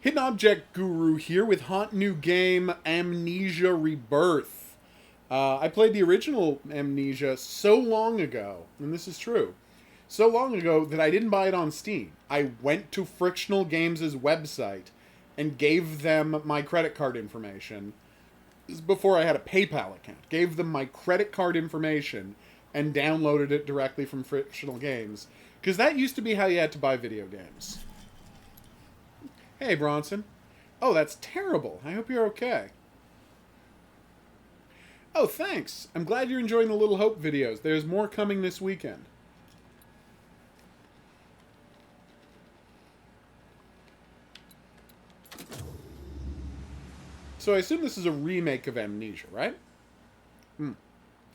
Hidden Object Guru here with hot new game Amnesia Rebirth. I played the original Amnesia so long ago, and this is true, so long ago that I didn't buy it on Steam. I went to Frictional Games' website and gave them my credit card information. This is before I had a PayPal account. Gave them my credit card information and downloaded it directly from Frictional Games. Because that used to be how you had to buy video games. Hey, Bronson. Oh, that's terrible. I hope you're okay. Oh, thanks. I'm glad you're enjoying the Little Hope videos. There's more coming this weekend. So I assume this is a remake of Amnesia, right?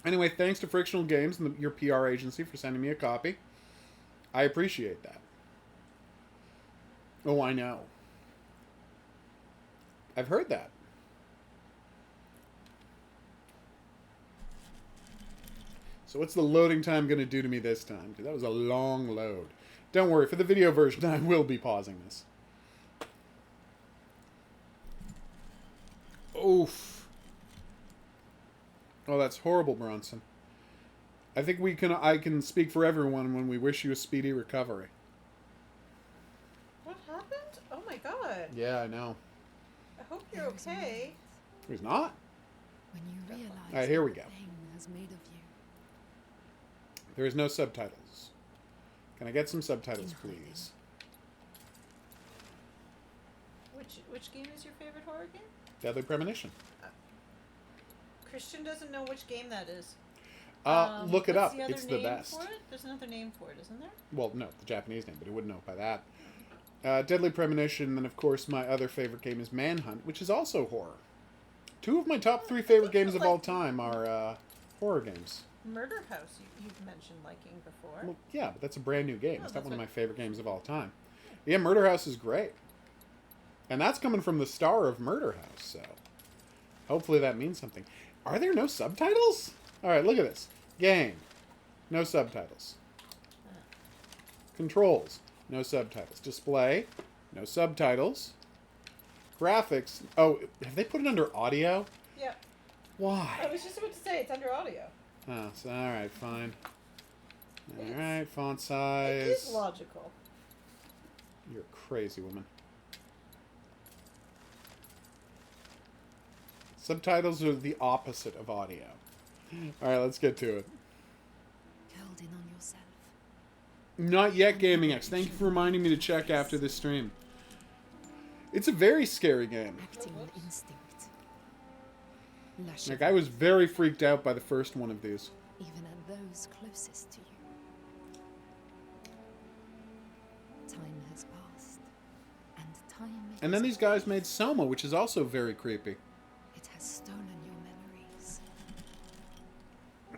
Anyway, thanks to Frictional Games and your PR agency for sending me a copy. I appreciate that. Oh, I know. I've heard that. So what's the loading time going to do to me this time? Because that was a long load. Don't worry, for the video version, I will be pausing this. Oof. Oh, that's horrible, Bronson. I think I can speak for everyone when we wish you a speedy recovery. What happened? Oh my god. Yeah, I know. I hope you're okay. He's not? When you realize Alright, here we go. what pain has made of you. There is no subtitles. Can I get some subtitles, please? Which game is your favorite horror game? Deadly Premonition. Christian doesn't know which game that is. Look it what's up. The other It's the name best. For it? There's another name for it, isn't there? Well, no, the Japanese name, but he wouldn't know by that. Deadly Premonition, and then of course my other favorite game is Manhunt, which is also horror. Two of my top three favorite games of all time are horror games. Murder House, you've mentioned liking before. Well, yeah, but that's a brand new game. Oh, It's not that's one of right. my favorite games of all time. Yeah, Murder House is great. And that's coming from the star of Murder House, so hopefully that means something. Are there no subtitles? Alright, look at this. Game. No subtitles. Controls. No subtitles. Display. No subtitles. Graphics. Oh, have they put it under audio? Yeah. Why? I was just about to say, it's under audio. Oh, so, alright, fine. It's- Alright, font It size. is logical. You're a crazy woman. Subtitles are the opposite of audio. Alright, let's get to it. Curled in on yourself. Not yet, Gaming X. Thank you for reminding me to check after this stream. It's a very scary game. Acting on instinct. Lashing Like, I was very freaked out by the first one of these. even at those closest to you. Time has passed. And time And then these guys made Soma, which is also very creepy. It has stolen your memories.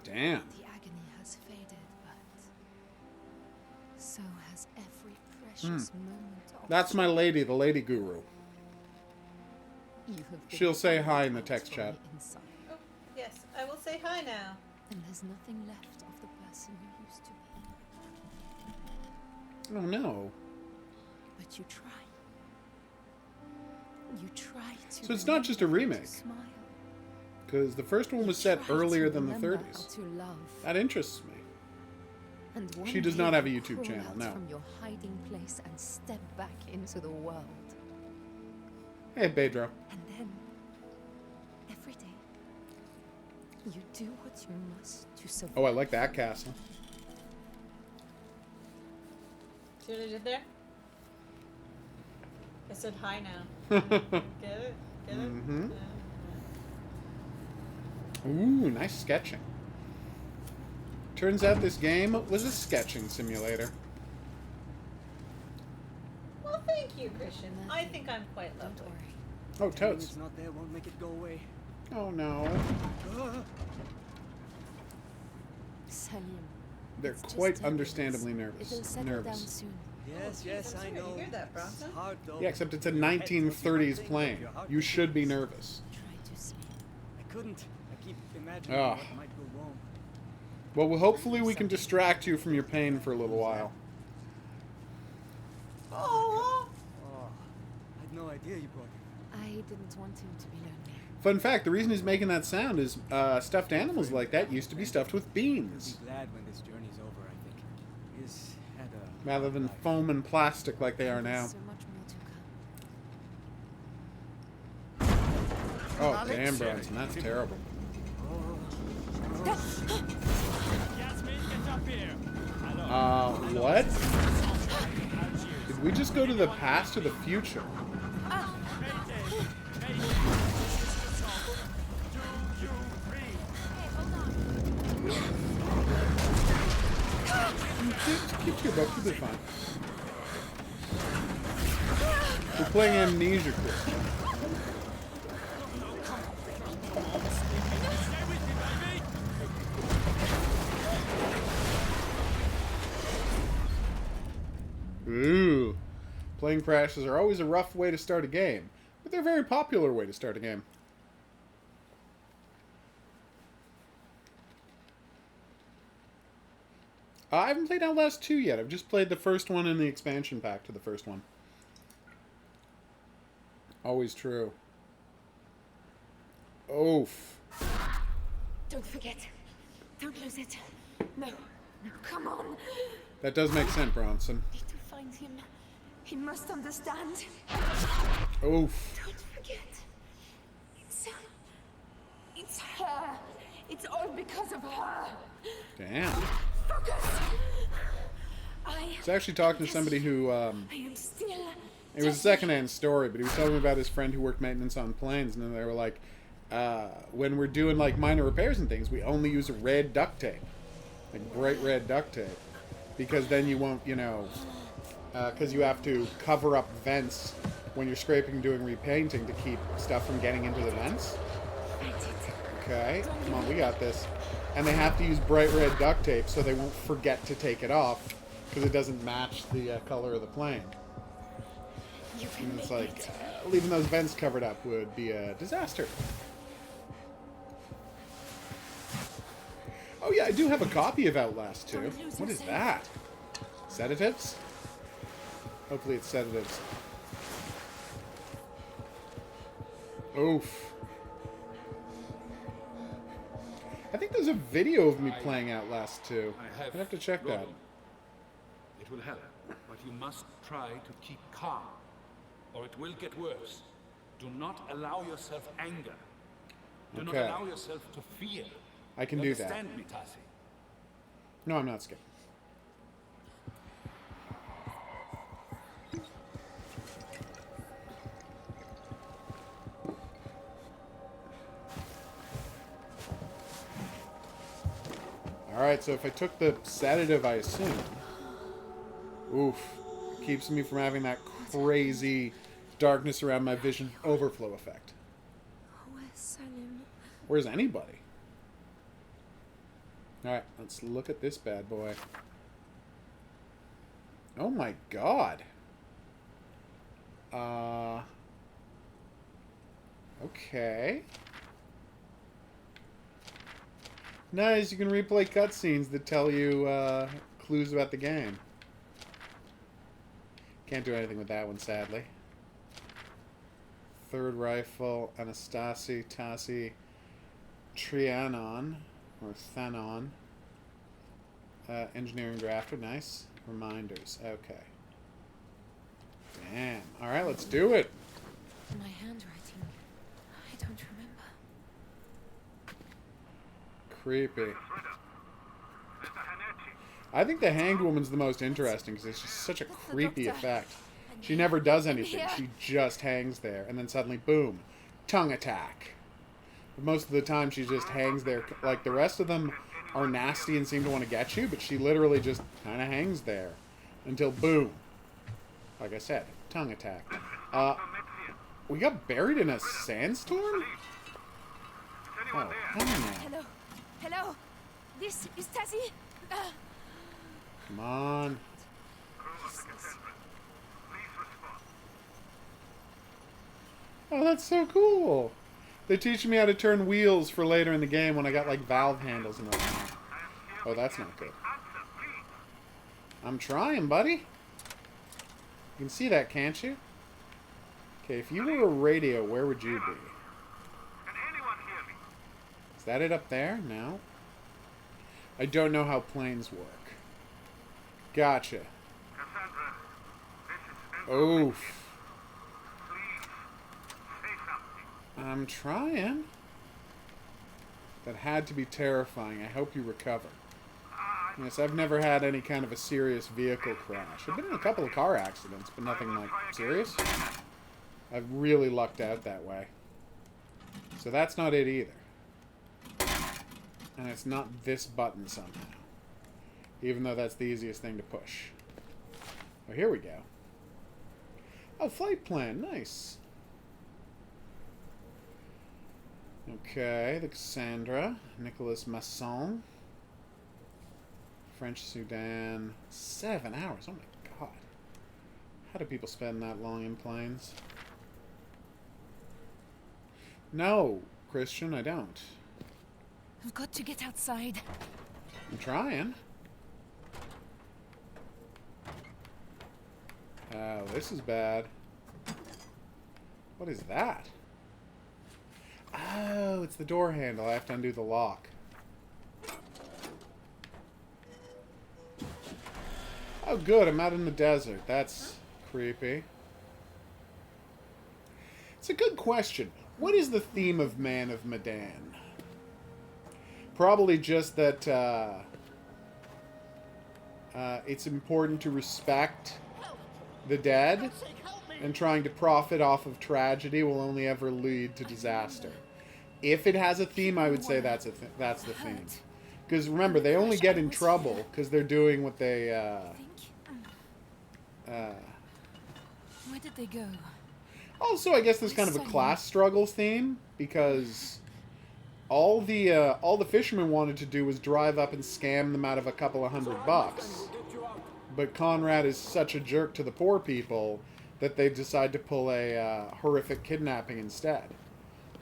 Damn. The agony has faded, but so has every precious moment of That's my lady, the lady guru. You have been She'll say hi in the out text from chat. the inside, Oh, yes. I will say hi now. and there's nothing left of the person you used to be. Oh no. But you try. You try to. So it's not just a remember remake. to smile. Because the first one was set Try to earlier than the remember 30s. how to love. That interests me. And one She does day not have a you YouTube crawl channel, out no. From your hiding place and step back into the world. Hey, Pedro. And then, every day, you do what you must to survive. Oh, I like that castle. See what I did there? I said hi now. Get it? Get it? Mhm. Ooh, nice sketching. Turns out this game was a sketching simulator. Well, thank you, Christian. I think I'm quite Don't lovely. worry. Oh, Telling totes. it's not there won't make it go away. Oh, no. Ah, Salim. They're it's just quite turbulence. understandably nervous. It'll settle down Nervous. soon. yes, geez, yes, I'm I sorry to know. hear that, Bronson. It's hard though. Yeah, except it's a Your head tells you one 1930s thing, plane. but your heart You thinks should be it's- nervous. Try to sleep. I couldn't. I keep imagining Ugh. what might go wrong. Well, hopefully we can distract you from your pain for a little while. Oh, Oh, I'd no idea you brought him. I didn't want him to be lonely. Fun fact, the reason he's making that sound is stuffed animals like that used to be stuffed with beans. He'll be glad when this journey's over, I think. He's had a Rather than foam and plastic like they are now. So much more to come. Oh, damn, Bronson, that's terrible. What? Did we just go to the past or the future? Keep to your boat, you'll be fine. We're playing Amnesia, Chris. Ooh. Plane crashes are always a rough way to start a game, but they're a very popular way to start a game. I haven't played Outlast 2 yet. I've just played the first one and the expansion pack to the first one. Always true. Oof. Don't forget. Don't lose it. No. No, come on. That does make sense, Bronson. Need to find him. He must understand. Oof. Don't forget. It's her. It's all because of her. Damn. Focus. I was actually talking to somebody who, I am still. it was a secondhand story, but he was telling me about his friend who worked maintenance on planes, and then they were like, when we're doing, like, minor repairs and things, we only use red duct tape. Like, bright red duct tape. Because then you won't, you know, because you have to cover up vents when you're scraping and doing repainting to keep stuff from getting into the vents. Okay, come on, we got this. And they have to use bright red duct tape so they won't forget to take it off because it doesn't match the color of the plane. And it's like, leaving those vents covered up would be a disaster. Oh yeah, I do have a copy of Outlast 2. What is that? Sedatives? Hopefully it's sedatives. Oof. I think there's a video of me playing Outlast 2. I'd have to check that. It will help, but you must try to keep calm, or it will get worse. Do not allow yourself anger. Do not allow yourself to fear. I can do that. Understand me, Tassi? No, I'm not scared. Alright, so if I took the sedative, I assume. Oof. Keeps me from having that crazy darkness around my vision overflow effect. Where's Salim? Where's anybody? Alright, let's look at this bad boy. Oh my god. Okay. Nice, you can replay cutscenes that tell you clues about the game. Can't do anything with that one, sadly. Third rifle, Anastasi, Tassi, Trianon, or Thanon. Engineering drafter, nice. Reminders, okay. Damn. Alright, let's do it. My handwriting. I don't remember. Creepy. I think the hanged woman's the most interesting because it's just such a creepy effect. She never does anything. She just hangs there, and then suddenly, boom, tongue attack. But most of the time, she just hangs there. Like, the rest of them are nasty and seem to want to get you, but she literally just kind of hangs there until, boom. Like I said, tongue attack. We got buried in a sandstorm? Oh, Hello. Hello. This is Tassi. come on. Oh, that's so cool. They're teaching me how to turn wheels for later in the game when I got, like, valve handles and whatnot. Oh, that's not good. I'm trying, buddy. You can see that, can't you? Okay, if you were a radio, where would you be? Can anyone hear me? Is that it up there? No. I don't know how planes work. Gotcha. Cassandra, this is Oof. Please, say something. I'm trying. That had to be terrifying. I hope you recover. Yes, I've never had any kind of a serious vehicle crash. I've been in a couple of car accidents, but nothing like serious. I've really lucked out that way. So that's not it either. And it's not this button somehow. Even though that's the easiest thing to push. Oh, here we go. Oh, flight plan. Nice. Okay, the Cassandra. Nicolas Masson. French Sudan. 7 hours. Oh my god. How do people spend that long in planes? No, Christian, I don't. I've got to get outside. I'm trying. Oh, this is bad. What is that? Oh, it's the door handle. I have to undo the lock. Oh, good. I'm out in the desert. That's creepy. It's a good question. What is the theme of Man of Medan? Probably just that it's important to respect the dead, and trying to profit off of tragedy will only ever lead to disaster. If it has a theme, I would say that's the theme. Because remember, they only get in trouble because they're doing what they... Where did they go? Also, I guess there's kind of a class struggle theme, because all the fishermen wanted to do was drive up and scam them out of a couple of $100. But Conrad is such a jerk to the poor people that they decide to pull a horrific kidnapping instead.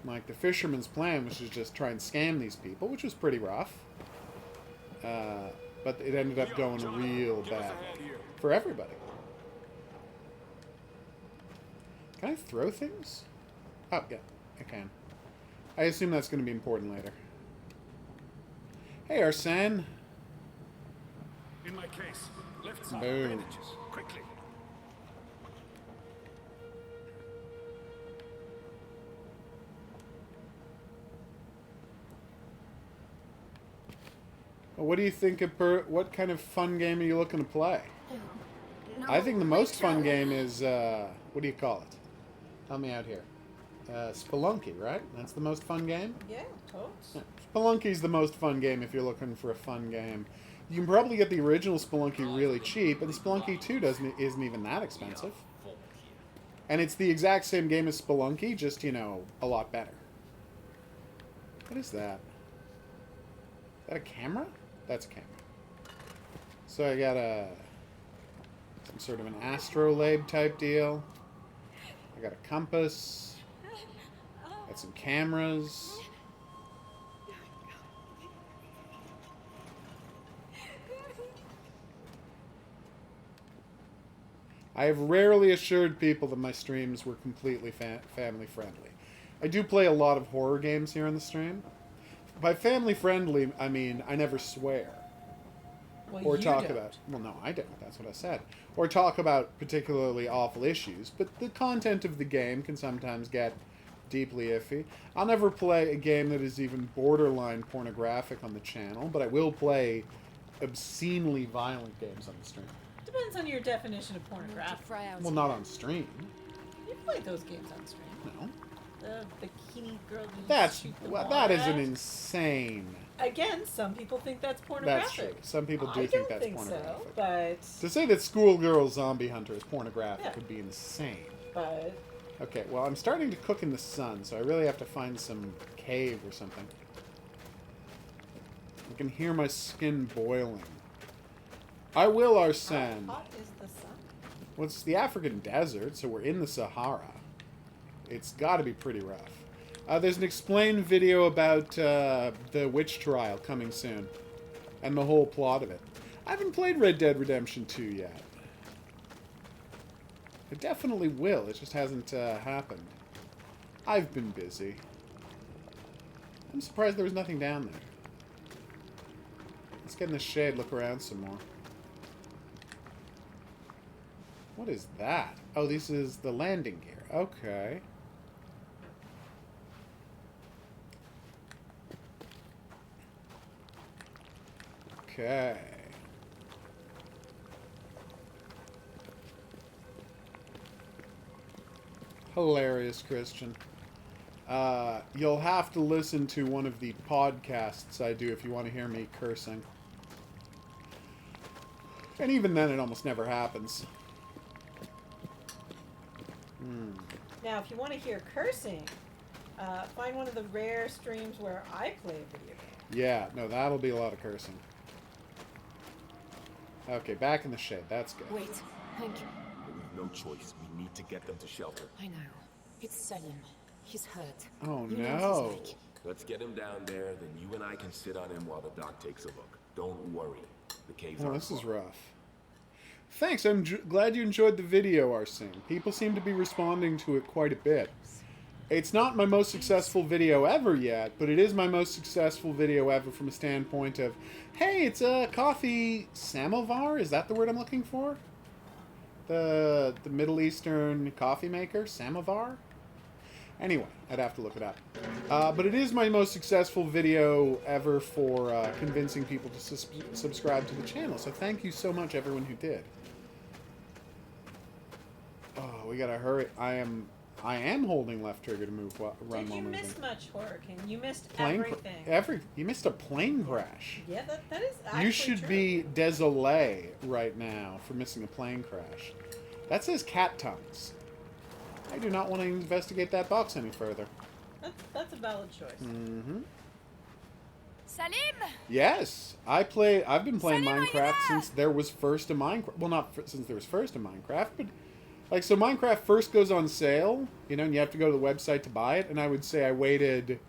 Like, the fisherman's plan was to just try and scam these people, which was pretty rough. But it ended up going real bad for everybody. Can I throw things? Oh, yeah, I can. I assume that's going to be important later. Hey, Arsene. In my case, left side Boom. bandages, quickly. Well, what do you think of what kind of fun game are you looking to play? No, I think the most fun Rachel. game is, what do you call it? Help me out here. Spelunky, right? That's the most fun game? Yeah, totes. Yeah. Spelunky's the most fun game if you're looking for a fun game. You can probably get the original Spelunky really cheap, and Spelunky 2 isn't even that expensive. And it's the exact same game as Spelunky, just, you know, a lot better. What is that? Is that a camera? That's a camera. So I got some sort of an astrolabe type deal. I got a compass. Got some cameras. I have rarely assured people that my streams were completely family friendly. I do play a lot of horror games here on the stream. By family friendly, I mean I never swear. Well, Or you talk don't. about... Well, no, I don't. That's what I said. Or talk about particularly awful issues. But the content of the game can sometimes get deeply iffy. I'll never play a game that is even borderline pornographic on the channel, but I will play obscenely violent games on the stream. Depends on your definition of pornographic. Well, not on stream. You play those games on stream. No. The bikini girl. You That's... shoot the Well, ball that is at. an insane... Again, some people think that's That's pornographic. true. Some people do I think don't that's think pornographic. so, but To say that Schoolgirl Zombie Hunter is pornographic Yeah. would be insane. but Okay, well, I'm starting to cook in the sun, so I really have to find some cave or something. I can hear my skin boiling. I will, Arsene. how hot is the sun? Well, it's the African desert, so we're in the Sahara. It's got to be pretty rough. There's an explained video about the witch trial coming soon, and the whole plot of it. I haven't played Red Dead Redemption 2 yet. It definitely will. It just hasn't happened. I've been busy. I'm surprised there was nothing down there. Let's get in the shade, look around some more. What is that? Oh, this is the landing gear. Okay. Okay. Hilarious, Christian. You'll have to listen to one of the podcasts I do if you want to hear me cursing. And even then, it almost never happens. Now, if you want to hear cursing, find one of the rare streams where I play a video game. Yeah, no, that'll be a lot of cursing. Okay, back in the shade. That's good. Wait, thank you. We've no choice. We need to get them to shelter. I know. It's Selim. He's hurt. Oh, You know no. what he's like. Let's get him down there, then you and I can sit on him while the doc takes a look. Don't worry. The caves Oh, aren't this is far. rough. Thanks, I'm glad you enjoyed the video, Arsene. People seem to be responding to it quite a bit. It's not my most successful video ever yet, but it is my most successful video ever from a standpoint of, hey, it's a coffee samovar? Is that the word I'm looking for? The Middle Eastern coffee maker? Samovar? Anyway, I'd have to look it up. But it is my most successful video ever for convincing people to subscribe to the channel. So thank you so much, everyone who did. Oh, we gotta hurry. I am holding left trigger to move run Did while you moving. miss much, Horror King? You missed Plane everything. You missed a plane crash. Yeah, that is actually You should true. be désolé right now for missing a plane crash. That says cat tongues. I do not want to investigate that box any further. That's a valid choice. Mm-hmm. Salim! Yes, I've been playing Salim, are you Minecraft there? since there was first a Minecraft. Well, not since there was first a Minecraft, but like, so Minecraft first goes on sale, you know, and you have to go to the website to buy it. And I would say I waited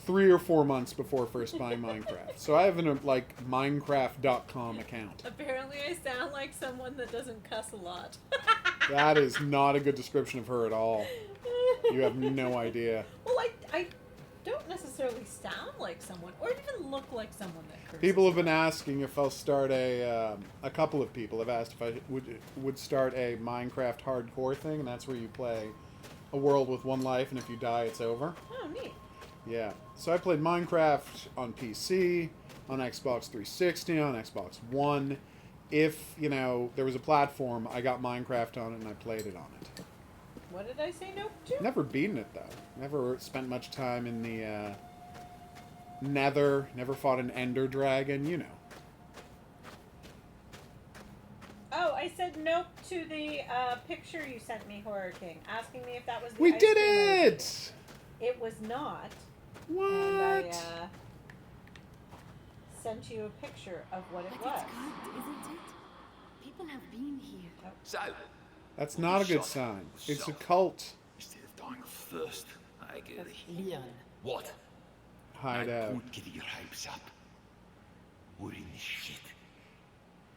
3 or 4 months before first buying Minecraft. So I have an like Minecraft.com account. Apparently, I sound like someone that doesn't cuss a lot. That is not a good description of her at all. You have no idea. Well, I don't necessarily sound like someone, or even look like someone that curses. People have been asking if I'll start a couple of people have asked if I would start a Minecraft hardcore thing, and that's where you play a world with one life, and if you die, it's over. Oh, neat. Yeah. So I played Minecraft on PC, on Xbox 360, on Xbox One. If, you know, there was a platform, I got Minecraft on it and I played it on it. What did I say nope to? Never beaten it, though. Never spent much time in the Nether. Never fought an Ender Dragon, you know. Oh, I said nope to the picture you sent me, Horror King, asking me if that was the We ice did cream emoji. it! It was not. What? And I sent you a picture of what it But was. it's good, isn't it? People have been here. Silent. That's not a good sign. It's a cult Instead of dying of thirst, I get it. Leon. What? hideout. Don't get your hopes up. We're in this shit.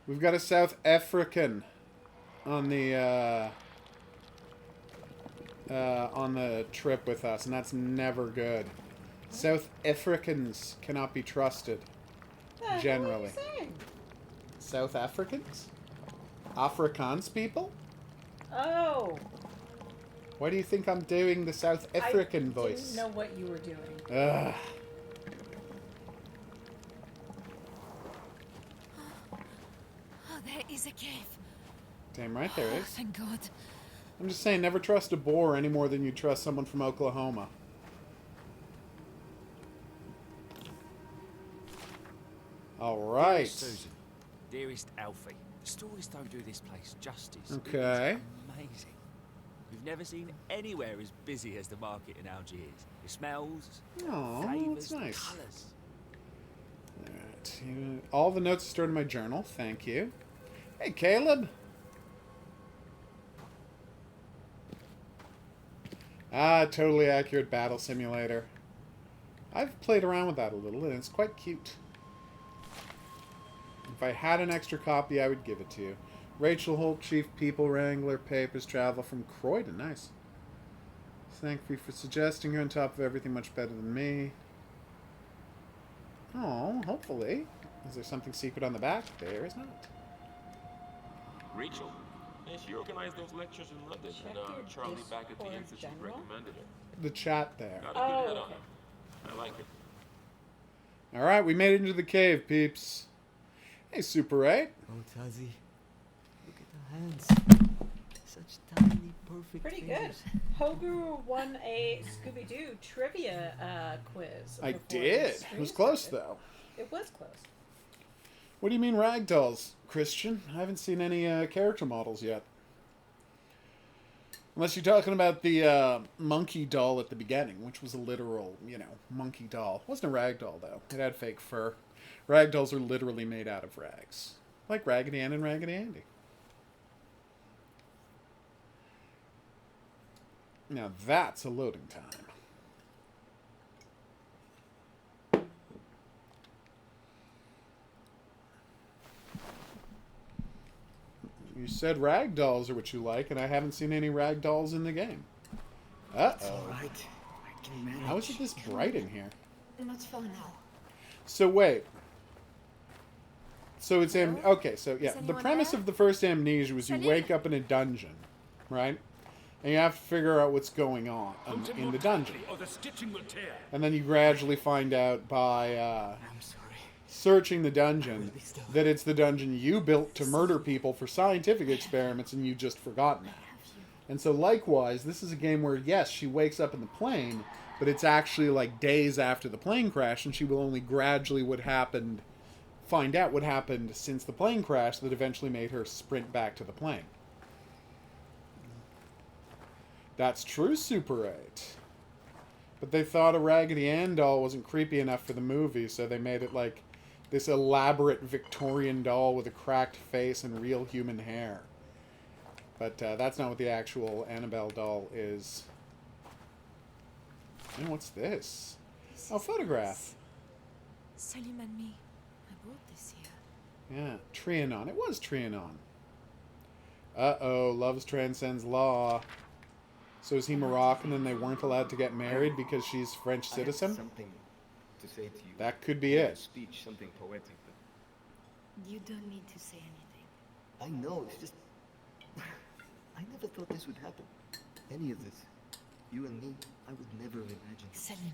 We've got a South African on the trip with us, and that's never good. South Africans cannot be trusted. Generally. What are you saying? South Africans? Afrikaans people? Oh. Why do you think I'm doing the South African I voice? didn't know what you were doing. Ugh. Oh, there is a cave. Damn right there Oh, is. thank God. I'm just saying, never trust a boar any more than you trust someone from Oklahoma. Alright. Dearest Susan, dearest Alfie, the stories don't do this place justice. Okay. It is amazing. We've never seen anywhere as busy as the market in Algiers. It smells, Aw, flavours, that's nice. colours. Alright. All the notes are stored in my journal. Thank you. Hey, Caleb. Ah, totally accurate battle simulator. I've played around with that a little, and it's quite cute. If I had an extra copy, I would give it to you. Rachel Holt, Chief People Wrangler, Papers, Travel from Croydon. Nice. Thank you for suggesting you're on top of everything much better than me. Oh, hopefully. Is there something secret on the back? There is not. Rachel, she organized those lectures in London, Check and your Charlie back at the Discord Institute general? recommended her. The chat there. Got a Oh, good head on okay. her. I like her. Alright, we made it into the cave, peeps. Hey, Super 8. Oh, Tazzy. Look at the hands. Such tiny, perfect Pretty good. fingers. Hogu won a Scooby-Doo trivia quiz. I before did. the stream It was close, started. though. It was close. What do you mean ragdolls, Christian? I haven't seen any character models yet. Unless you're talking about the monkey doll at the beginning, which was a literal, monkey doll. It wasn't a rag doll, though. It had fake fur. Rag dolls are literally made out of rags. Like Raggedy Ann and Raggedy Andy. Now that's a loading time. You said rag dolls are what you like, and I haven't seen any rag dolls in the game. Uh-oh. Alright, I can manage. How is it this bright in here? Not far now. So wait. So it's okay, so yeah, Is the anyone premise there? of the first Amnesia was you Salut. wake up in a dungeon, right? And you have to figure out what's going on in the dungeon. Or the stitching will tear. And then you gradually find out by I'm sorry. searching the dungeon that it's the dungeon you built to murder people for scientific experiments and you just forgotten that. And so likewise, this is a game where, yes, she wakes up in the plane, but it's actually like days after the plane crash, and she will only gradually find out what happened since the plane crash that eventually made her sprint back to the plane. That's true, Super 8. But they thought a Raggedy Ann doll wasn't creepy enough for the movie, so they made it like this elaborate Victorian doll with a cracked face and real human hair. But that's not what the actual Annabelle doll is. And what's this? Oh, photograph. Salim and me. I brought this here. Yeah, Trianon. It was Trianon. Uh-oh, love transcends law. So is he Moroccan and they weren't allowed to get married because she's French I have citizen? something to say to you. That could be A it. speech, something poetic, but You don't need to say anything. I know, it's just... I never thought this would happen. Any of this. You and me, I would never have imagined. Salim,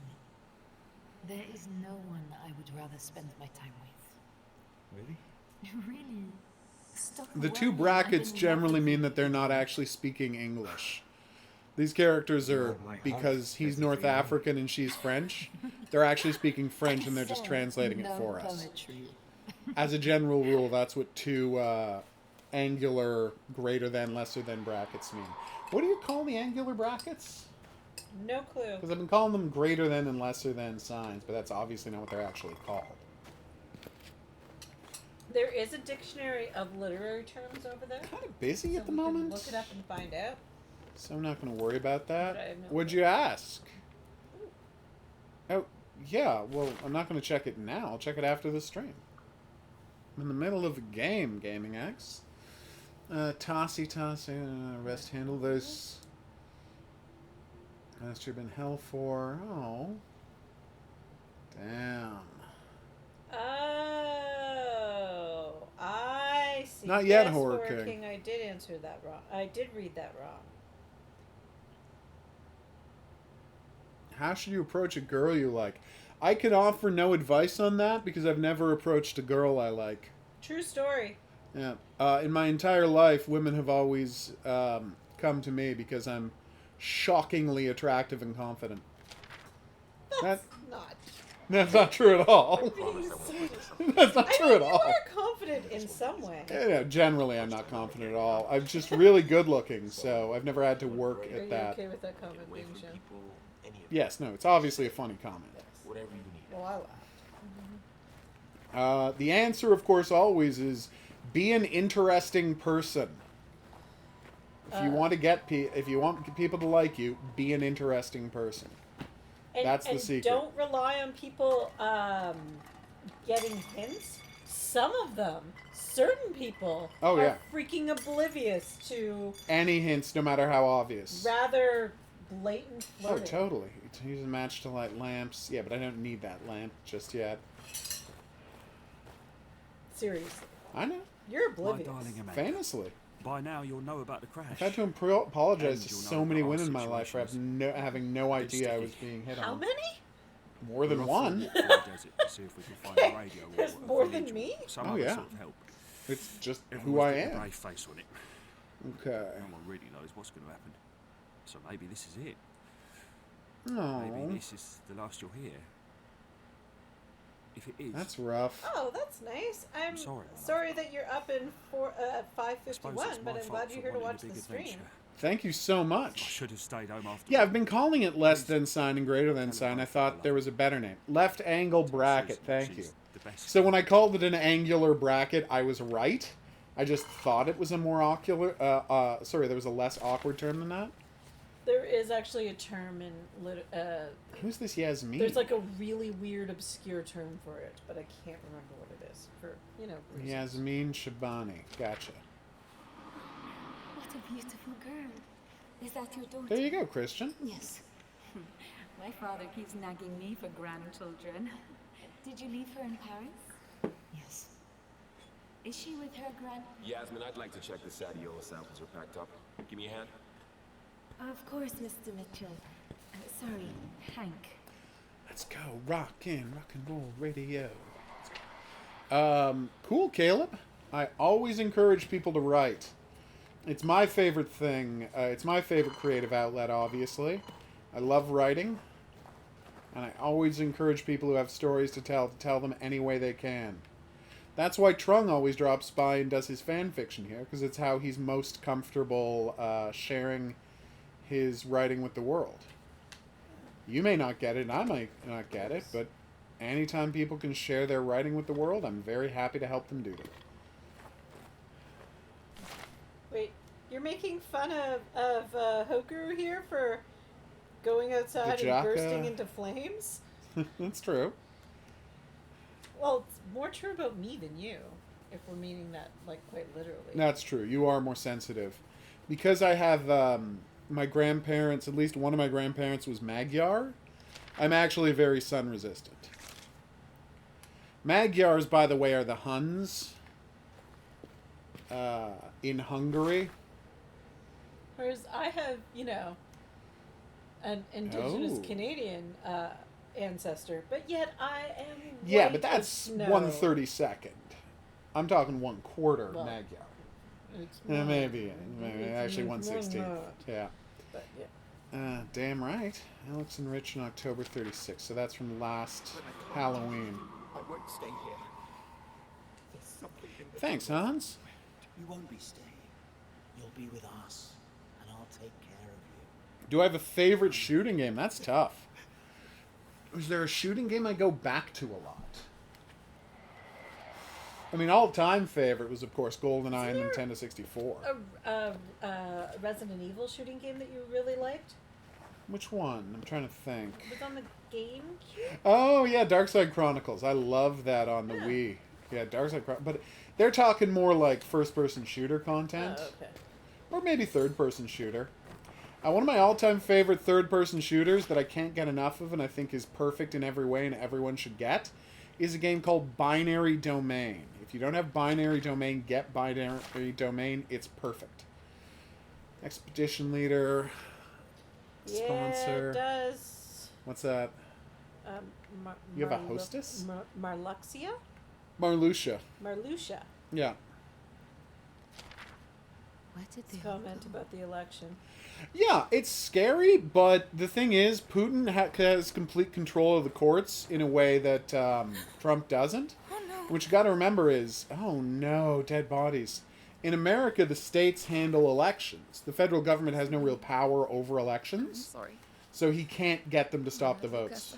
there is no one I would rather spend my time with. Really? Really? Stop The two worrying. brackets I'm in generally love with mean you. that they're not actually speaking English. These characters are, Oh, my heart, because he's basically, North yeah. African and she's French, they're actually speaking French and they're just Said translating it no for us. poetry. As a general rule, that's what two angular greater than, lesser than brackets mean. What do you call the angular brackets? No clue. Because I've been calling them greater than and lesser than signs, but that's obviously not what they're actually called. There is a dictionary of literary terms over there. Kind of busy So at the we can moment, look it up and find out. so I'm not going to worry about that. But I have no Would clue. you ask? Oh, yeah, well, I'm not going to check it now. I'll check it after the stream. I'm in the middle of a game, Gaming X. Tossy, rest handle those. Master been hell for. Oh. Damn. Oh, I see. Not yet, Yes, Horror Horror King. I did answer that wrong. I did read that wrong. How should you approach a girl you like? I can offer no advice on that because I've never approached a girl I like. True story. Yeah. In my entire life, women have always come to me because I'm shockingly attractive and confident. That's not. That's not true at all. That's not true at You all. are confident in some way. Yeah, generally, I'm not confident at all. I'm just really good looking, so I've never had to work Are at you that. okay with that comment Wait being for shown? people, any of Yes, no, it's obviously a funny comment. whatever you need. Well, I laughed. The answer, of course, always is be an interesting person. If you want to get if you want people to like you, be an interesting person. And, That's the and secret. don't rely on people getting hints. some of them, certain people, Oh, are yeah. freaking oblivious to Any hints, no matter how obvious. rather blatant Oh, flirting. totally. To use a match to light lamps. Yeah, but I don't need that lamp just yet. Seriously. I know. You're My oblivious. darling Amanda, Famously. by now you'll know about the crash. I've had to apologize And to you'll so know many that our women in my life for situation having no bit idea I sticky. was being hit How on. many? More We're than off one. for a walk through the desert to see if we can find a radio or There's a more village than or me? some Oh, other yeah. sort of help. It's just who Everyone's I got a am. brave face on it. Okay. No one really knows what's going to happen. So maybe this is it. No. Maybe this is the last you'll hear. If it is, That's rough. Oh, that's nice. I'm sorry, my sorry love. that you're up in I suppose 5:51, it's but my I'm fault glad for you're here to wanting a watch big the stream. adventure. Thank you so I much. should have stayed home after. Yeah, I've been calling it less than sign and greater than sign. I thought there was a better name. Left angle bracket. Thank you. So when I called it an angular bracket, I was right. I just thought it was a more ocular. Sorry, there was a less awkward term than that. There is actually a term in Who's this Yasmin? there's like a really weird obscure term for it, but I can't remember what it is for reasons. Yasmin Shabani. Gotcha. What a beautiful girl. Is that your daughter? There you go, Christian. Yes. My father keeps nagging me for grandchildren. Did you leave her in Paris? Yes. Is she with her grand... Yasmin, I'd like to check the Sadiola samples are packed up. Give me a hand. Of course, Mr. Mitchell. Sorry, Hank. Let's go. Rock and roll radio. Cool, Caleb. I always encourage people to write. It's my favorite thing. It's my favorite creative outlet, obviously. I love writing. And I always encourage people who have stories to tell them any way they can. That's why Trung always drops by and does his fan fiction here, because it's how he's most comfortable sharing his writing with the world. You may not get it, and I might not get it, but anytime people can share their writing with the world, I'm very happy to help them do that. Wait, you're making fun of Hokuru here for going outside and Jaka. bursting into flames? That's true. Well, it's more true about me than you, if we're meaning that like quite literally. That's true. You are more sensitive. Because I have my grandparents, at least one of my grandparents was Magyar, I'm actually very sun resistant. Magyars, by the way, are the Huns in Hungary. Whereas I have, an indigenous Oh. Canadian ancestor, but yet I am Yeah, white but that's as snow. 1/32. I'm talking 1/4 Well, Magyar. It's Yeah, not- maybe it's actually more 1/16. not, Yeah. but yeah. Damn right. Alex and Rich on October 36th. So that's from last Halloween. I won't stay here. There's something in the Thanks, Hans. You won't be staying. You'll be with us, and I'll take care of you. Do I have a favorite shooting game? That's tough. Is there a shooting game I go back to a lot? I mean, all-time favorite was, of course, GoldenEye and Nintendo 64. A Resident Evil shooting game that you really liked? Which one? I'm trying to think. It was on the GameCube? Oh, yeah, Darkside Chronicles. I love that on the Yeah. Wii. Yeah, Darkside Chronicles. But they're talking more like first-person shooter content. Oh, okay. Or maybe third-person shooter. One of my all-time favorite third-person shooters that I can't get enough of and I think is perfect in every way and everyone should get is a game called Binary Domain. If you don't have Binary Domain, get Binary Domain. It's perfect. Expedition Leader. Sponsor. Yeah, it does. What's that? You have a hostess? Marluxia? Marluxia. Marluxia. Yeah. Where did they Comment about the election. Yeah, it's scary, but the thing is, Putin has complete control of the courts in a way that Trump doesn't. Oh no. What you got to remember is, oh no, dead bodies. In America, the states handle elections. The federal government has no real power over elections, Sorry. so he can't get them to stop the votes.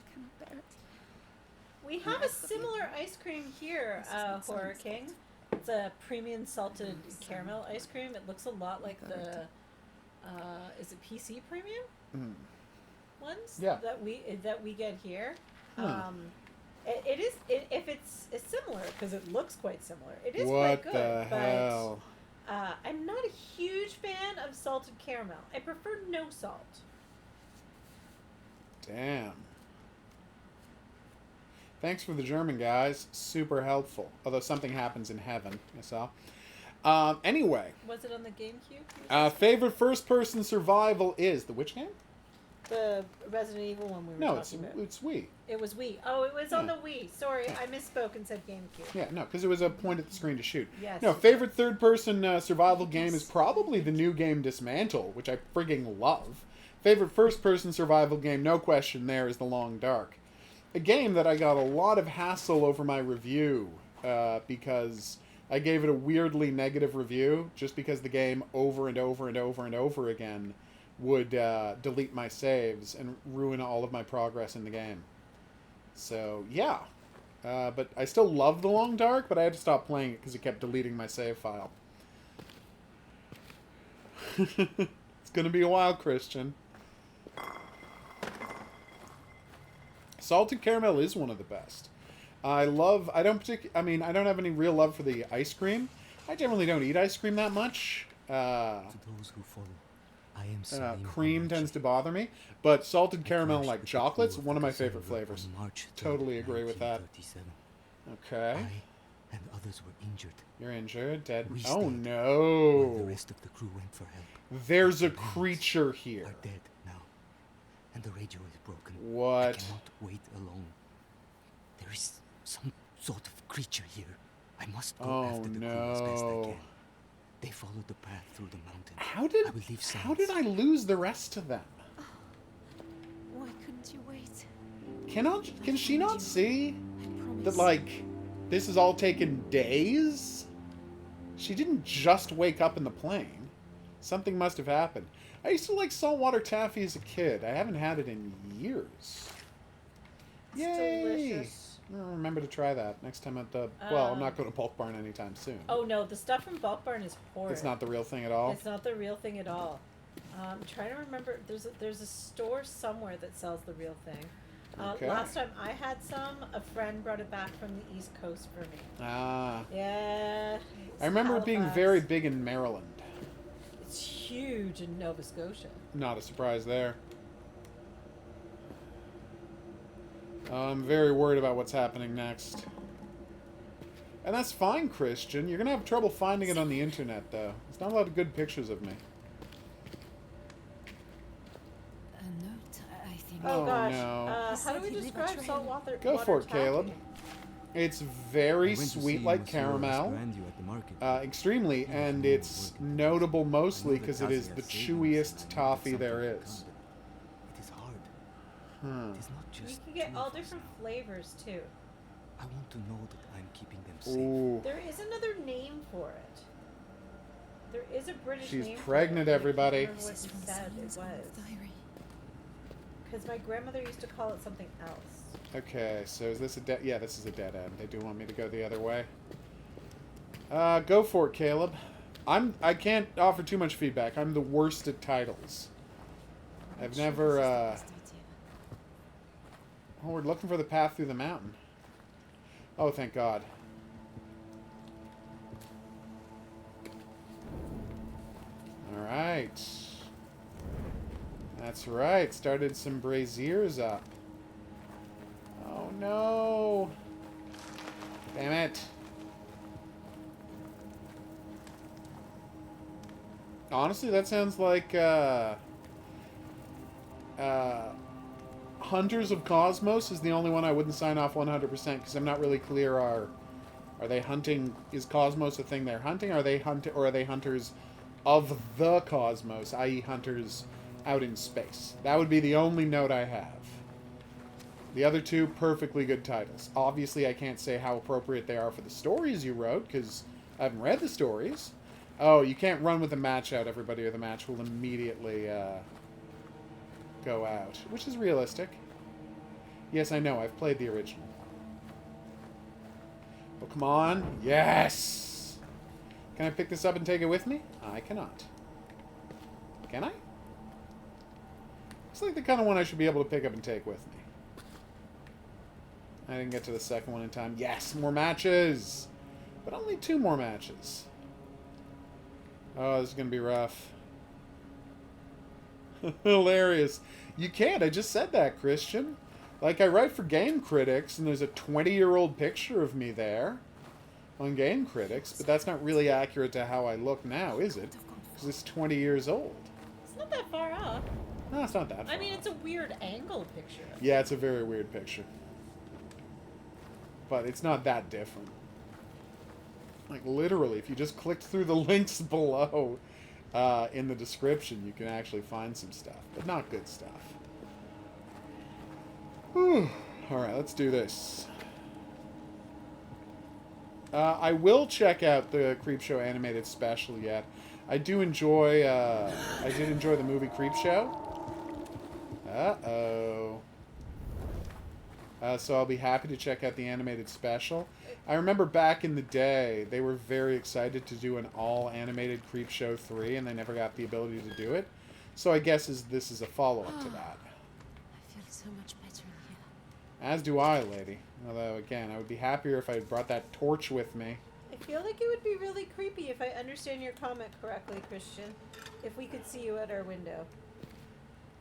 We have a similar ice cream here, Horror King. It's a premium salted caramel ice cream. It looks a lot like the, is it PC Premium? Ones? Yeah. That we get here. Huh. If it's similar, because it looks quite similar. It is What quite good. the but hell? I'm not a huge fan of salted caramel. I prefer no salt. Damn. Thanks for the German, guys. Super helpful. Although something happens in heaven, I saw. Anyway. Was it on the GameCube? Favorite first-person survival is... The which game? The Resident Evil one we were talking about. No, it's Wii. It was Wii. Oh, it was on the Wii. Sorry, I misspoke and said GameCube. Yeah, no, because it was a point at the screen to shoot. Yes. No, favorite third-person survival game is probably the new game Dismantle, which I frigging love. Favorite first-person survival game, no question there, is The Long Dark. A game that I got a lot of hassle over my review, because I gave it a weirdly negative review, just because the game over and over and over and over again would delete my saves and ruin all of my progress in the game. So, yeah. But I still love The Long Dark, but I had to stop playing it because it kept deleting my save file. It's going to be a while, Christian. Salted caramel is one of the best. I don't have any real love for the ice cream. I generally don't eat ice cream that much. To those who follow, I am cream tends to bother me, but salted caramel like chocolate's one of my favorite flavors. Totally agree with that. Okay. I and others were injured. You're injured? Dead? We Oh stayed no! while the rest of the crew went for help. There's a creature here. Are dead now, and the radio is broken. What? I cannot wait alone. There is some sort of creature here. I must go after the crew as best I can. They followed the path through the mountain. How did I lose the rest of them? Why couldn't you wait? Can she not see that, like, this has all taken days? She didn't just wake up in the plane. Something must have happened. I used to like saltwater taffy as a kid. I haven't had it in years. It's Yay! delicious. I'll remember to try that next time at the... Well, I'm not going to Bulk Barn anytime soon. Oh no, the stuff from Bulk Barn is horrid. It's not the real thing at all? It's not the real thing at all. I'm trying to remember. There's a store somewhere that sells the real thing. Okay. Last time I had some, a friend brought it back from the East Coast for me. Ah. Yeah. I remember it being Halifax. very big in Maryland. It's huge in Nova Scotia. Not a surprise there. I'm very worried about what's happening next. And that's fine, Christian. You're going to have trouble finding it on the internet, though. There's not a lot of good pictures of me. A note, I think. Oh, gosh. no. How do we describe saltwater? Go for it, taffy? Caleb. It's very sweet like caramel. Extremely, and it's notable mostly because it is the chewiest toffee there is. It is hard. It is not You just can get two all of us different now. flavors too. I want to know that I'm keeping them safe. Ooh. There is another name for it. There is a British She's name pregnant, for it. everybody. I can't remember what it said it was. Because my grandmother used to call it something else. Okay, so is this a dead... Yeah, this is a dead end. They do want me to go the other way. Go for it, Caleb. I can't offer too much feedback. I'm the worst at titles. I've never, Oh, we're looking for the path through the mountain. Oh, thank God. Alright. That's right. Started some braziers up. Oh, no. Damn it. Honestly, that sounds like, Hunters of Cosmos is the only one I wouldn't sign off 100% because I'm not really clear. Are they hunting? Is Cosmos a thing they're hunting? Are they hunters of the cosmos, i.e., hunters out in space? That would be the only note I have. The other two, perfectly good titles. Obviously, I can't say how appropriate they are for the stories you wrote because I haven't read the stories. Oh, you can't run with the match out, everybody, or the match will immediately go out, which is realistic. Yes, I know. I've played the original. Oh, come on. Yes! Can I pick this up and take it with me? I cannot. Can I? It's like the kind of one I should be able to pick up and take with me. I didn't get to the second one in time. Yes, more matches! But only 2 more matches. Oh, this is going to be rough. Hilarious. You can't. I just said that, Christian. Like, I write for Game Critics, and there's a 20-year-old picture of me there on Game Critics, but that's not really accurate to how I look now, is it? Because it's 20 years old. It's not that far off. No, it's not that far. I mean, it's a weird angle picture. Yeah, it's a very weird picture. But it's not that different. Like, literally, if you just clicked through the links below in the description, you can actually find some stuff. But not good stuff. Whew. Alright, let's do this. I will check out the Creepshow animated special yet. I do enjoy, I did enjoy the movie Creepshow. Uh-oh. So I'll be happy to check out the animated special. I remember back in the day, they were very excited to do an all-animated Creepshow 3, and they never got the ability to do it. So I guess this is a follow-up to that. I feel so much better here. As do I, lady. Although, again, I would be happier if I had brought that torch with me. I feel like it would be really creepy if I understand your comment correctly, Christian. If we could see you at our window.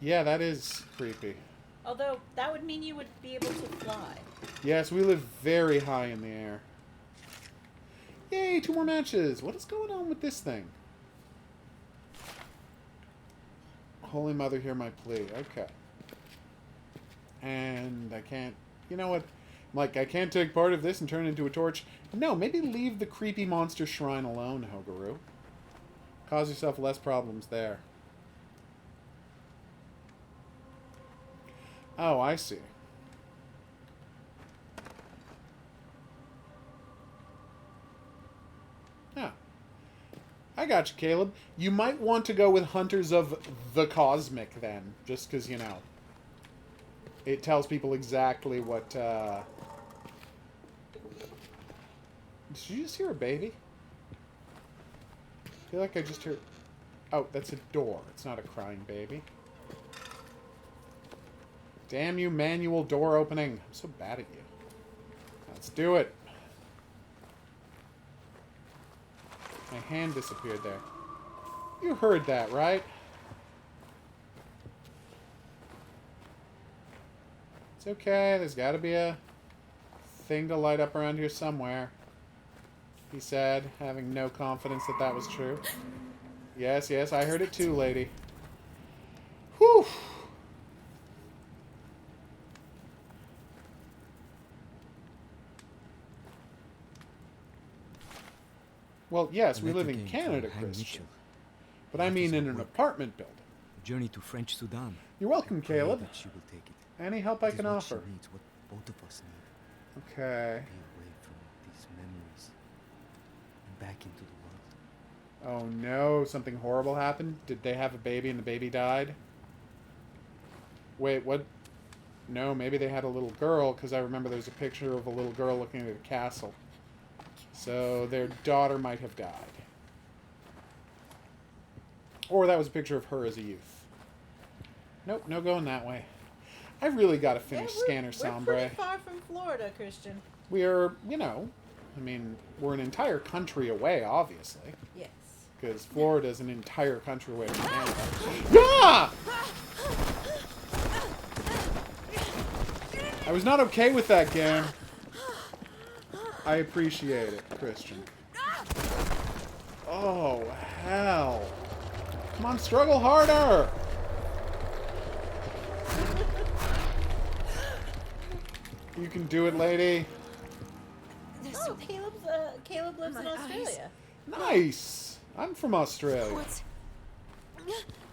Yeah, that is creepy. Although, that would mean you would be able to fly. Yes, we live very high in the air. Yay, 2 more matches! What is going on with this thing? Holy Mother, hear my plea. Okay. And I can't... You know what? Like, I can't take part of this and turn it into a torch. No, maybe leave the creepy monster shrine alone, Hogaru. Cause yourself less problems there. Oh, I see. Yeah. I got you, Caleb. You might want to go with Hunters of the Cosmic, then. Just because, you know, it tells people exactly what, Did you just hear a baby? I feel like I just heard... Oh, that's a door. It's not a crying baby. Damn you, manual door opening. I'm so bad at you. Let's do it. My hand disappeared there. You heard that, right? It's okay. There's got to be a thing to light up around here somewhere. He said, having no confidence that that was true. Yes, yes, I heard it too, lady. Whew. Well, yes, we live in Canada, Christian. But I mean in an apartment building. Journey to French Sudan. You're welcome, Caleb. She will take it. Any help I can offer? She needs, what both of us need. Okay. Be away from these memories and back into the world. Oh no, something horrible happened? Did they have a baby and the baby died? Wait, what? No, maybe they had a little girl, because I remember there's a picture of a little girl looking at a castle. So their daughter might have died. Or that was a picture of her as a youth. Nope, no going that way. I really got to finish Scanner Sombre. We're pretty far from Florida, Christian. We are, you know, I mean, we're an entire country away, obviously. Yes. Because Florida's an entire country away from Canada. Ah! I was not okay with that game. I appreciate it, Christian. Oh, hell. Come on, struggle harder! You can do it, lady. Oh, Caleb lives in Australia. Nice! I'm from Australia.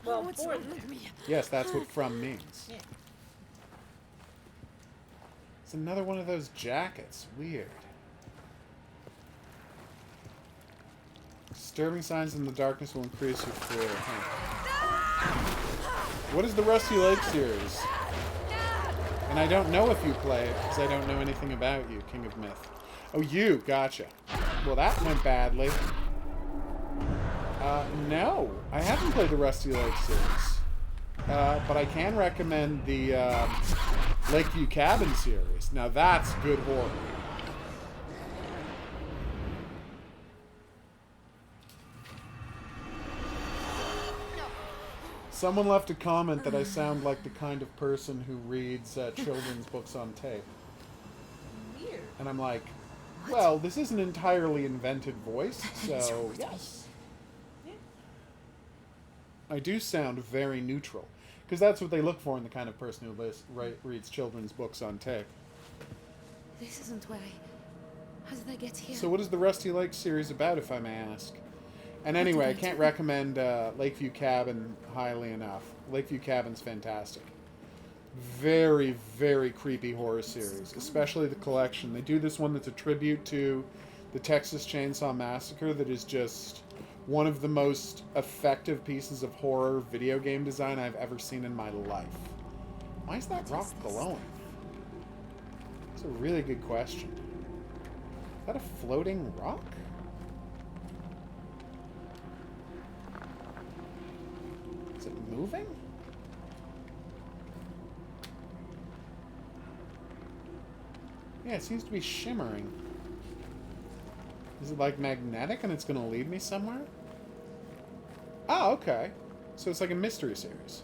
Well, born there. Yes, that's what from means. Yeah. It's another one of those jackets. Weird. Disturbing signs in the darkness will increase your fear. Huh. What is the Rusty Lake series? And I don't know if you play it, because I don't know anything about you, King of Myth. Oh, you. Gotcha. Well, that went badly. No. I haven't played the Rusty Lake series. But I can recommend the Lakeview Cabin series. Now that's good horror. Someone left a comment that I sound like the kind of person who reads children's books on tape. Weird. And I'm like, well, this is an entirely invented voice, so yes. Yeah. I do sound very neutral. Because that's what they look for in the kind of person who reads children's books on tape. This isn't where how did I get here? So what is the Rusty Lake series about, if I may ask? And anyway, I can't recommend Lakeview Cabin highly enough. Lakeview Cabin's fantastic. Very, very creepy horror series, especially the collection. They do this one that's a tribute to the Texas Chainsaw Massacre that is just one of the most effective pieces of horror video game design I've ever seen in my life. Why is that rock glowing? That's a really good question. Is that a floating rock? Is it moving? Yeah, it seems to be shimmering. Is it like magnetic and it's going to lead me somewhere? Oh, okay. So it's like a mystery series.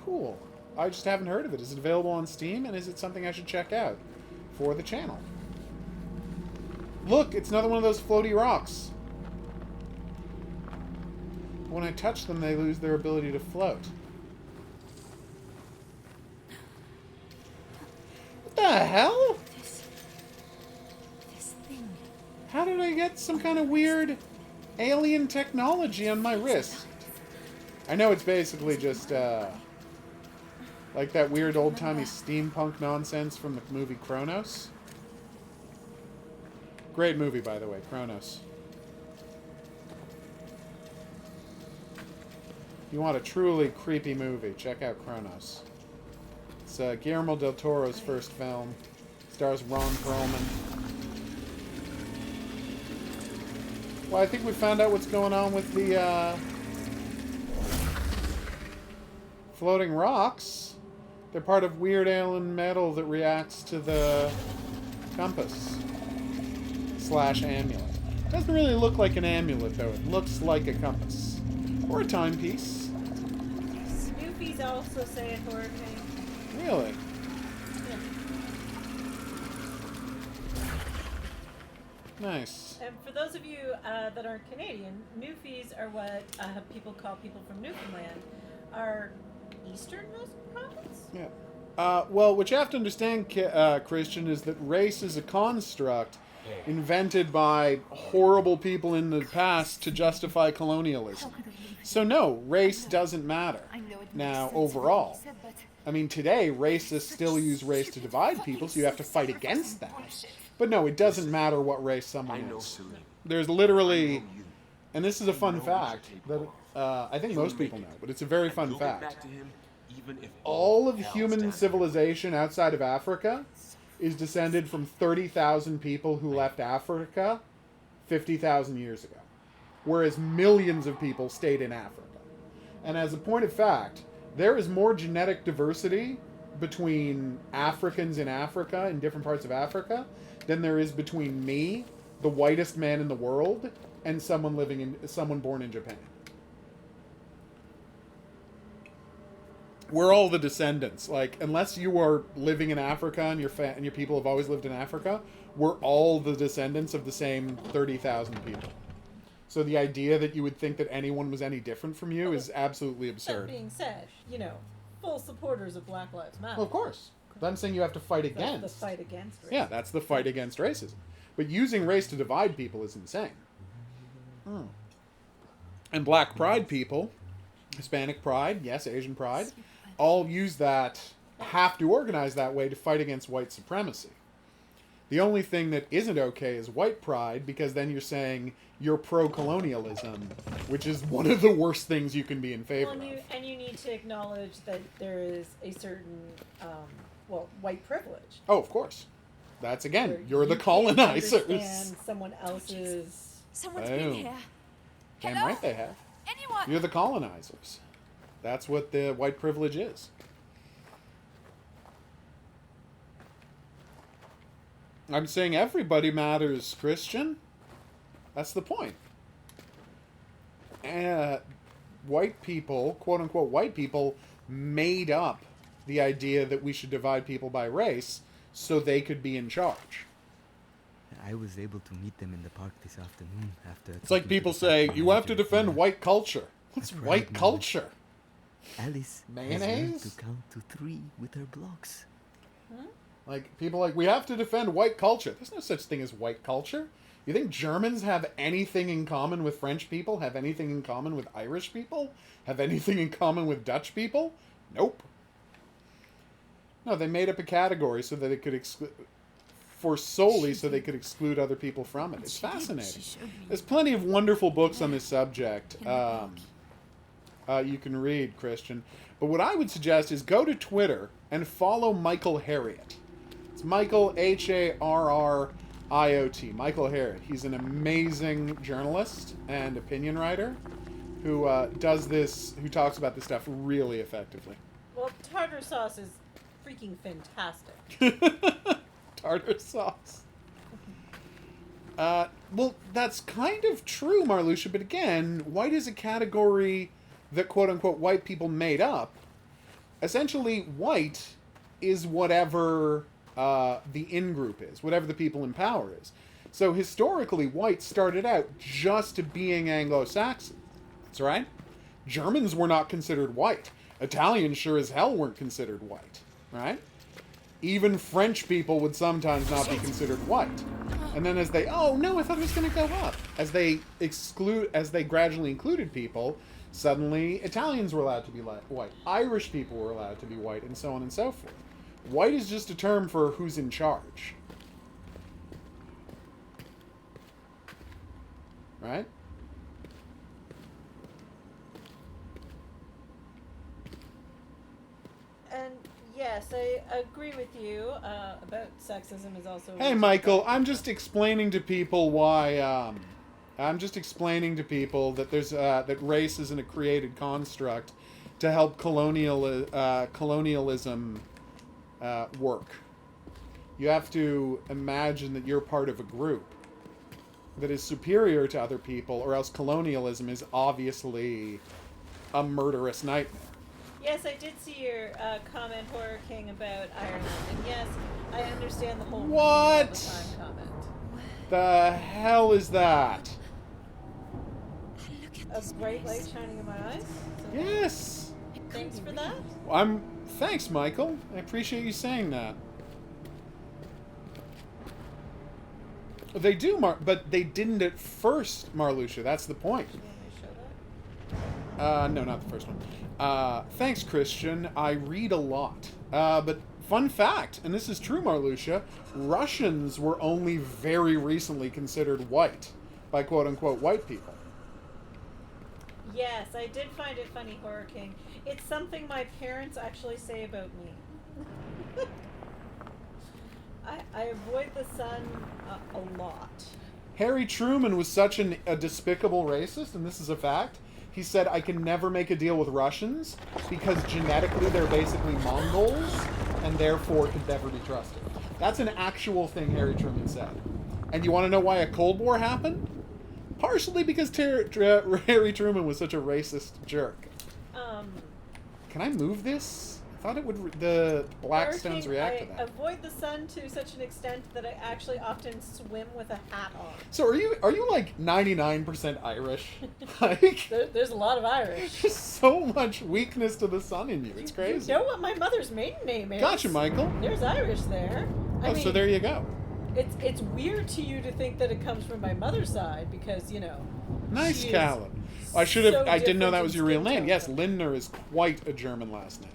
Cool. I just haven't heard of it. Is it available on Steam, and is it something I should check out for the channel? Look, it's another one of those floaty rocks. When I touch them, they lose their ability to float. What the hell? This thing. How did I get some kind of weird alien technology on my wrist? I know it's basically just, like that weird old-timey steampunk nonsense from the movie Kronos. Great movie, by the way, Kronos. If you want a truly creepy movie, check out Kronos. It's Guillermo del Toro's first film. Stars Ron Perlman. Well, I think we found out what's going on with the floating rocks. They're part of weird alien metal that reacts to the compass / amulet. Doesn't really look like an amulet, though. It looks like a compass. Or a timepiece. Snoopy's also say a horror thing. Really? Yeah. Nice. And for those of you that aren't Canadian, Newfies are what people call people from Newfoundland. Our easternmost province? Yeah. Well, what you have to understand, Christian, is that race is a construct invented by horrible people in the past to justify colonialism. So no, race doesn't matter. Now, overall. I mean, today, racists still use race to divide people, so you have to fight against that. But no, it doesn't matter what race someone is. There's literally, and this is a fun fact that I think most people know, but it's a very fun fact. All of human civilization outside of Africa is descended from 30,000 people who left Africa 50,000 years ago, whereas millions of people stayed in Africa. And as a point of fact, there is more genetic diversity between Africans in Africa, in different parts of Africa, than there is between me, the whitest man in the world, and someone born in Japan. We're all the descendants. Like, unless you are living in Africa and your people have always lived in Africa, we're all the descendants of the same 30,000 people. So the idea that you would think that anyone was any different from you is absolutely absurd. That being said, full supporters of Black Lives Matter. Well, of course. But I'm saying you have to fight against. That's the fight against racism. Yeah, that's the fight against racism. But using race to divide people is insane. And Black Pride people, Hispanic Pride, yes, Asian Pride, all use that, have to organize that way to fight against white supremacy. The only thing that isn't okay is white pride, because then you're saying you're pro-colonialism, which is one of the worst things you can be in favor of. And you need to acknowledge that there is a certain, white privilege. Oh, of course. That's, again, Where you're the you can't colonizers. understand someone else's... Someone's been here. Damn Hello? right they have. Anyone? You're the colonizers. That's what the white privilege is. I'm saying everybody matters, Christian. That's the point. White people, quote-unquote white people, made up the idea that we should divide people by race so they could be in charge. I was able to meet them in the park this afternoon after... It's like people say, you have to defend white culture. What's white culture? Alice Mayonnaise? has learned to count to 3 with her blocks. Huh? Like, people like, we have to defend white culture. There's no such thing as white culture. You think Germans have anything in common with French people? Have anything in common with Irish people? Have anything in common with Dutch people? Nope. No, they made up a category so that it could exclude... so they could exclude other people from it. It's fascinating. There's plenty of wonderful books on this subject you can read, Christian. But what I would suggest is go to Twitter and follow Michael Harriot. It's Michael, Harriot. Michael Harriot. He's an amazing journalist and opinion writer who who talks about this stuff really effectively. Well, tartar sauce is freaking fantastic. Tartar sauce. Well, that's kind of true, Marluxia, but again, white is a category that quote-unquote white people made up. Essentially, white is whatever the in-group is, whatever the people in power is. So historically, white started out just being Anglo-Saxon. That's right. Germans were not considered white. Italians sure as hell weren't considered white, right? Even French people would sometimes not be considered white. And then as they, oh no, I thought it was going to go up. As they gradually included people, suddenly Italians were allowed to be white. Irish people were allowed to be white, and so on and so forth. White is just a term for who's in charge. Right? And yes, I agree with you about sexism is also... Hey, Michael, I'm just explaining to people why... I'm just explaining to people that there's that race isn't a created construct to help colonialism work. You have to imagine that you're part of a group that is superior to other people, or else colonialism is obviously a murderous nightmare. Yes, I did see your comment, Horror King, about Ireland, and yes, I understand the whole What? all the time comment. The hell is that? A bright light shining in my eyes? Yes. Thanks for that. Thanks, Michael. I appreciate you saying that. They do, but they didn't at first, Marluxia. That's the point. You want me to show that? No, not the first one. Thanks, Christian. I read a lot. But fun fact, and this is true, Marluxia, Russians were only very recently considered white by quote-unquote white people. Yes, I did find it funny, Horror King. It's something my parents actually say about me. I avoid the sun a lot. Harry Truman was such a despicable racist, and this is a fact. He said, I can never make a deal with Russians because genetically they're basically Mongols and therefore could never be trusted. That's an actual thing Harry Truman said. And you want to know why a Cold War happened? Partially because Harry Truman was such a racist jerk. Can I move this? I thought it would. The black stones react to that. I avoid the sun to such an extent that I actually often swim with a hat on. So are you like 99% Irish? Like there's a lot of Irish. There's so much weakness to the sun in you. It's crazy. You know what my mother's maiden name is? Gotcha, Michael. There's Irish there. I mean, so there you go. It's weird to you to think that it comes from my mother's side because, you know. Nice, Callum. I should have. I didn't know that was your real name. Yes, Lindner is quite a German last name.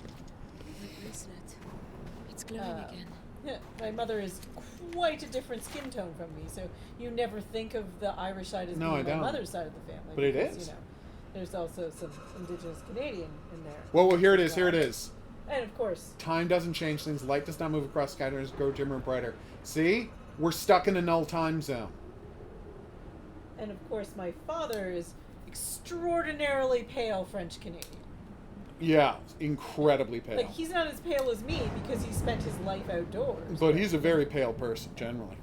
Listen, it's glowing again. Yeah, my mother is quite a different skin tone from me, so you never think of the Irish side as being my mother's side of the family. But because, it is. You know, there's also some Indigenous Canadian in there. Well, here it is. Here it is. And of course, time doesn't change things. Light does not move across sky. Does grow dimmer and brighter. See, we're stuck in a null time zone. And of course, my father is extraordinarily pale French Canadian. Yeah, incredibly pale. Like, he's not as pale as me because he spent his life outdoors. But he's a very pale person, generally.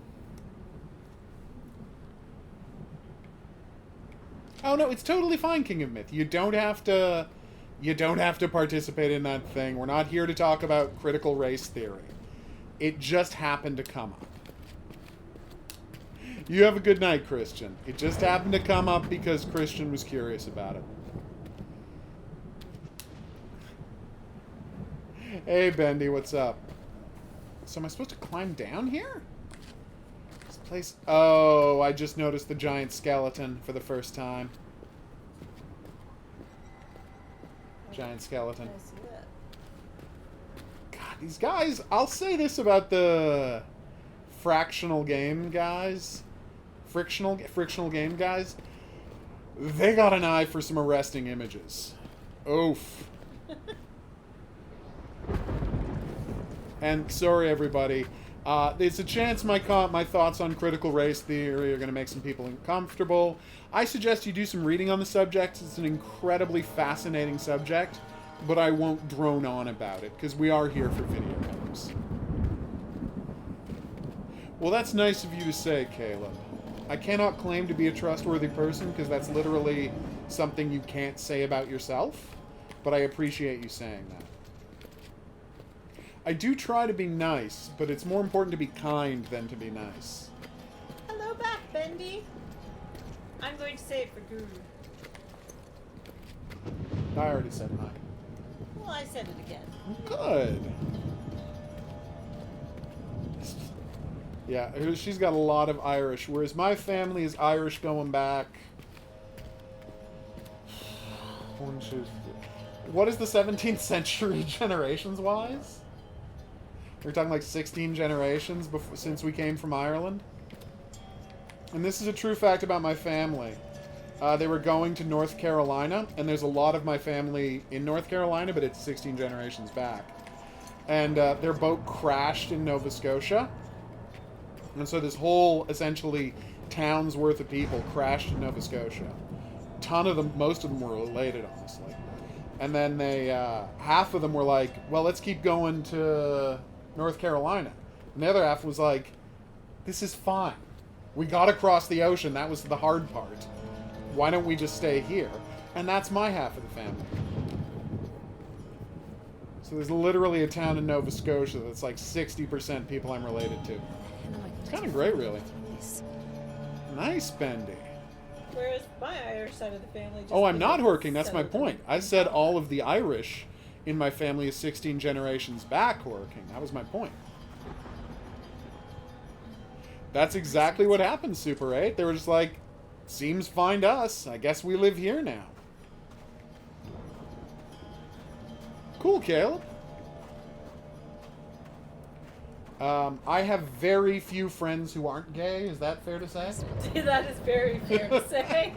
Oh no, it's totally fine, King of Myth. You don't have to participate in that thing. We're not here to talk about critical race theory. It just happened to come up. You have a good night, Christian. It just happened to come up because Christian was curious about it. Hey, Bendy, what's up? So am I supposed to climb down here? This place... Oh, I just noticed the giant skeleton for the first time. Giant skeleton. I see that. God, these guys... I'll say this about the fractional game guys. Frictional game guys. They got an eye for some arresting images. Oof. And sorry, everybody. There's a chance my thoughts on critical race theory are going to make some people uncomfortable. I suggest you do some reading on the subject. It's an incredibly fascinating subject, but I won't drone on about it, because we are here for video games. Well, that's nice of you to say, Caleb. I cannot claim to be a trustworthy person, because that's literally something you can't say about yourself, but I appreciate you saying that. I do try to be nice, but it's more important to be kind than to be nice. Hello back, Bendy. I'm going to say it for Guru. I already said hi. Well, I said it again. Good. Yeah, she's got a lot of Irish, whereas my family is Irish going back... What is the 17th century generations-wise? We're talking like 16 generations since we came from Ireland. And this is a true fact about my family. They were going to North Carolina, and there's a lot of my family in North Carolina, but it's 16 generations back. And their boat crashed in Nova Scotia. And so this whole, essentially, town's worth of people crashed in Nova Scotia. Ton of them, most of them were related, honestly. And then they, half of them were like, well, let's keep going to North Carolina. And the other half was like, this is fine. We got across the ocean. That was the hard part. Why don't we just stay here? And that's my half of the family. So there's literally a town in Nova Scotia that's like 60% people I'm related to. It's kind of great, really. Nice, Bendy. Whereas my Irish side of the family just... Oh, I'm not horking. That's my point. I said all of the Irish in my family is 16 generations back horking. That was my point. That's exactly what happened, Super 8. They were just like, seems fine to us. I guess we live here now. Cool, Caleb. I have very few friends who aren't gay. Is that fair to say? That is very fair to say.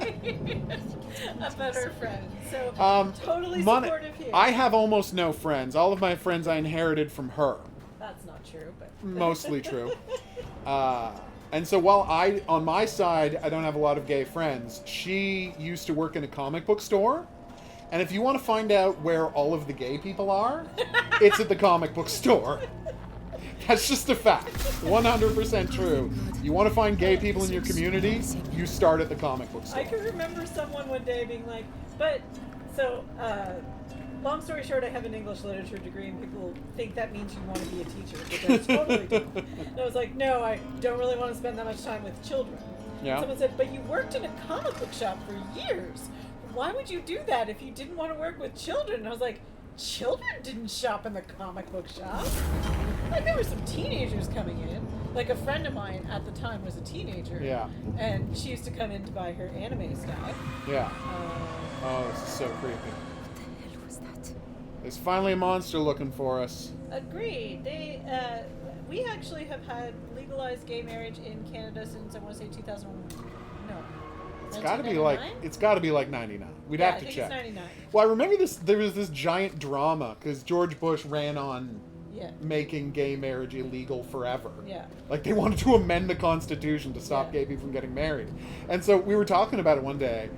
About her friend. So, totally supportive here. I have almost no friends. All of my friends I inherited from her. That's not true, but... Mostly true. And so while on my side, I don't have a lot of gay friends, she used to work in a comic book store. And if you want to find out where all of the gay people are, it's at the comic book store. That's just a fact. 100% true. You want to find gay people in your community, you start at the comic book store. I can remember someone one day being like, long story short, I have an English literature degree, and people think that means you want to be a teacher, but that's totally different. And I was like, no, I don't really want to spend that much time with children. Yeah. And someone said, but you worked in a comic book shop for years. Why would you do that if you didn't want to work with children? And I was like, children didn't shop in the comic book shop. Like, there were some teenagers coming in. Like, a friend of mine at the time was a teenager. Yeah. And she used to come in to buy her anime stuff. Yeah. Oh, this is so creepy. What the hell was that? There's finally a monster looking for us. Agreed. We actually have had legalized gay marriage in Canada since, I want to say 2001. No. It's got to be like 99. We'd have to check. It's 99. Well, I remember there was this giant drama because George Bush ran on making gay marriage illegal forever. Yeah. Like, they wanted to amend the Constitution to stop gay people from getting married. And so we were talking about it one day,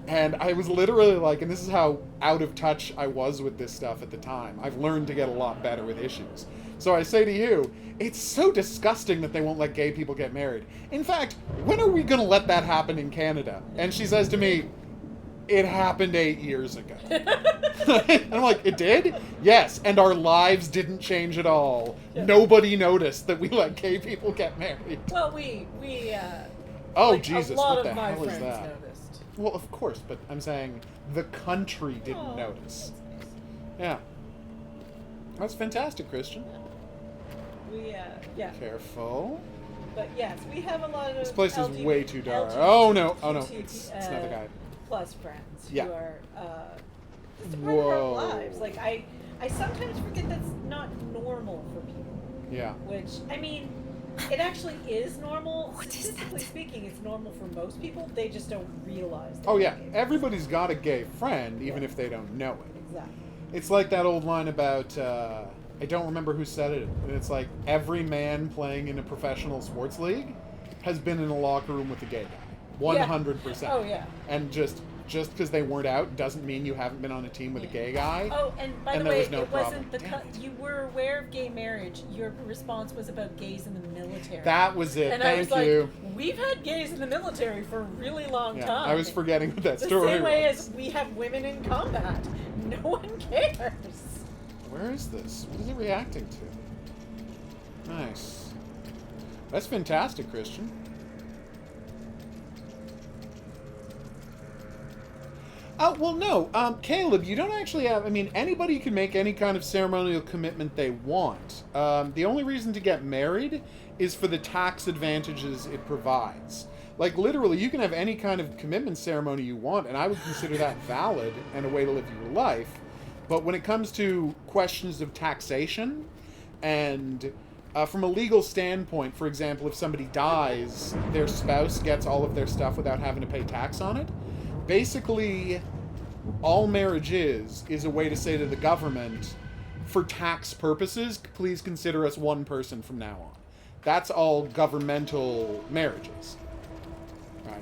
And I was literally like, and this is how out of touch I was with this stuff at the time. I've learned to get a lot better with issues. So I say to you, it's so disgusting that they won't let gay people get married. In fact, when are we going to let that happen in Canada? And she says to me, it happened 8 years ago. And I'm like, it did? Yes, and our lives didn't change at all. Yeah. Nobody noticed that we let gay people get married. Well, we oh, like, Jesus, a lot what the of my hell is friends that? noticed. Well, of course, but I'm saying the country didn't notice. Yeah. That's fantastic, Christian. Yeah. Careful. But yes, we have a lot of this place is LGBT, way too dark. LGBT, Oh no, it's another guy. Plus friends yeah. who are it's a part of our lives. Like I sometimes forget that's not normal for people. Yeah. Which I mean, it actually is normal. Statistically speaking, it's normal for most people. They just don't realize. Oh yeah, everybody's got a gay friend, even if they don't know it. Exactly. It's like that old line about. I don't remember who said it. It's like every man playing in a professional sports league has been in a locker room with a gay guy. 100%. Oh, yeah. And just because they weren't out doesn't mean you haven't been on a team with a gay guy. Oh, and by the there way, was no it wasn't problem. you were aware of gay marriage. Your response was about gays in the military. That was it. And Thank I was you. Like, we've had gays in the military for a really long time. I was forgetting what that story was. The same way as we have women in combat. No one cares. Where is this? What is it reacting to? Nice. That's fantastic, Christian. Well, no. Caleb, you don't actually have... I mean, anybody can make any kind of ceremonial commitment they want. The only reason to get married is for the tax advantages it provides. Like, literally, you can have any kind of commitment ceremony you want, and I would consider that valid and a way to live your life. But when it comes to questions of taxation, and from a legal standpoint, for example, if somebody dies, their spouse gets all of their stuff without having to pay tax on it. Basically, all marriage is a way to say to the government, for tax purposes, please consider us one person from now on. That's all governmental marriages. Right?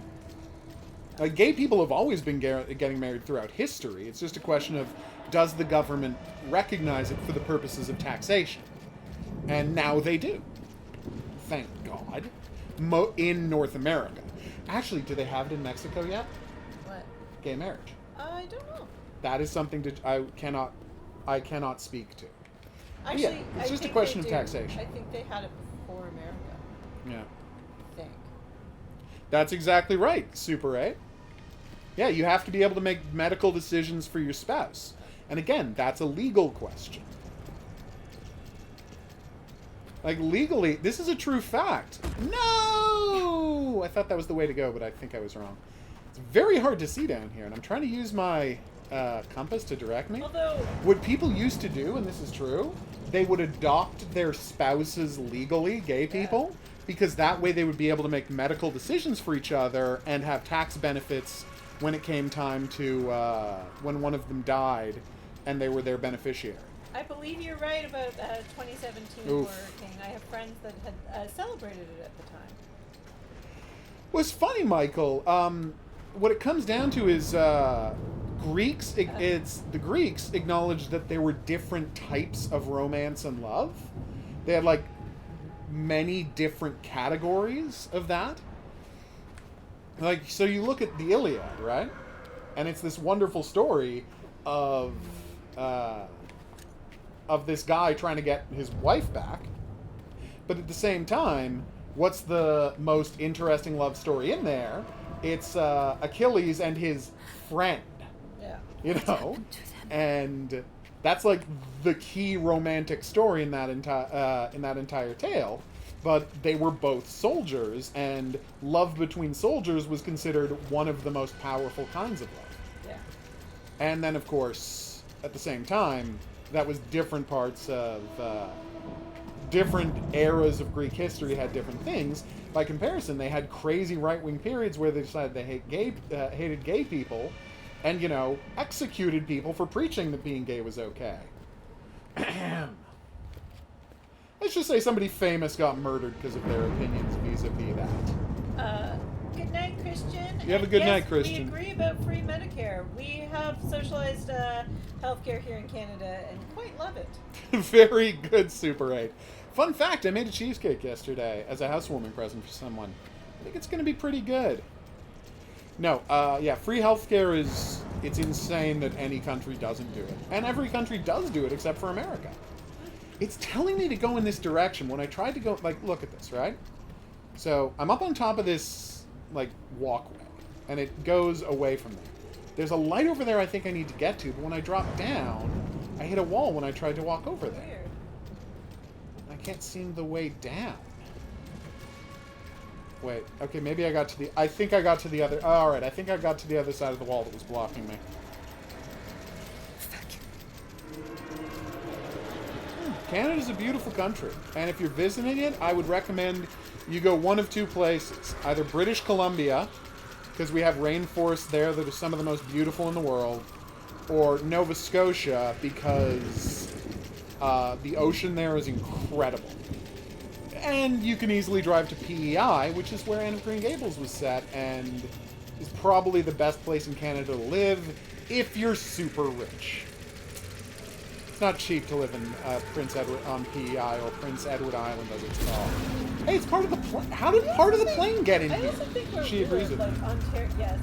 Like, gay people have always been getting married throughout history. It's just a question of, does the government recognize it for the purposes of taxation? And now they do. Thank God. In North America. Actually, do they have it in Mexico yet? What? Gay marriage. I don't know. That is something I cannot speak to. Actually, yeah, it's just a question of taxation. I think they had it before America. Yeah. I think. That's exactly right, Super A. Yeah, you have to be able to make medical decisions for your spouse. And again, that's a legal question. Like, legally, this is a true fact. No! I thought that was the way to go, but I think I was wrong. It's very hard to see down here, and I'm trying to use my compass to direct me. Although... What people used to do, and this is true, they would adopt their spouses legally, gay people, because that way they would be able to make medical decisions for each other and have tax benefits when it came time to, when one of them died and they were their beneficiary. I believe you're right about 2017 Oof. Horror King. I have friends that had celebrated it at the time. Well, it's funny, Michael. What it comes down to is Greeks. The Greeks acknowledged that there were different types of romance and love. They had like many different categories of that. Like, so you look at the Iliad, right? And it's this wonderful story of this guy trying to get his wife back. But at the same time, what's the most interesting love story in there? It's Achilles and his friend. Yeah. You know? And that's like the key romantic story in that entire tale. But they were both soldiers, and love between soldiers was considered one of the most powerful kinds of love. Yeah. And then, of course, at the same time, that was different parts of... different eras of Greek history had different things. By comparison, they had crazy right-wing periods where they decided they hated gay people, and, you know, executed people for preaching that being gay was okay. Let's just say somebody famous got murdered because of their opinions vis-a-vis that. Good night, Christian. You have a And good yes, night, Christian. We agree about free Medicare. We have socialized healthcare here in Canada and quite love it. Very good, Super 8. Fun fact, I made a cheesecake yesterday as a housewarming present for someone. I think it's going to be pretty good. No, yeah, free healthcare is... It's insane that any country doesn't do it. And every country does do it except for America. It's telling me to go in this direction when I tried to go... Like, look at this, right? So, I'm up on top of this, like, walkway. And it goes away from there. There's a light over there I think I need to get to, but when I drop down, I hit a wall when I tried to walk over there. Weird. I can't see the way down. Wait, okay, maybe I got to the... I think I got to the other... Oh, alright, I think I got to the other side of the wall that was blocking me. Canada's a beautiful country, and if you're visiting it, I would recommend you go one of two places. Either British Columbia, because we have rainforests there that are some of the most beautiful in the world, or Nova Scotia, because the ocean there is incredible. And you can easily drive to PEI, which is where Anne of Green Gables was set, and is probably the best place in Canada to live if you're super rich. It's not cheap to live in Prince Edward on PEI or Prince Edward Island, as it's called. Hey, it's part of the plane. How did part of the plane get in I here? also think we're She agrees with like me. Ontario. Yes,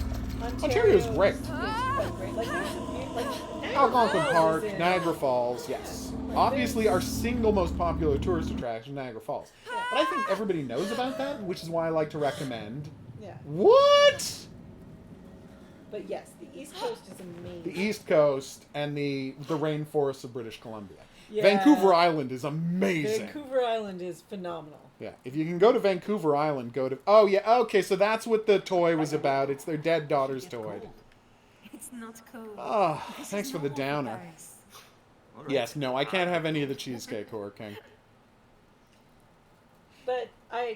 Ontario's great. is quite great. Like, there's some beauty- like Niagara Algonquin Falls Park, is in- Niagara Falls, yes. Obviously, our single most popular tourist attraction, Niagara Falls. But I think everybody knows about that, which is why I like to recommend. Yeah. What? But yes, the East Coast is amazing. The East Coast and the rainforests of British Columbia. Yeah. Vancouver Island is amazing. Vancouver Island is phenomenal. Yeah, if you can go to Vancouver Island, go to... Oh, yeah, okay, so that's what the toy was about. It's their dead daughter's toy. It's not cold. Oh, This thanks is for the normal downer. Paris. Yes, no, I can't have any of the cheesecake, Horror King. But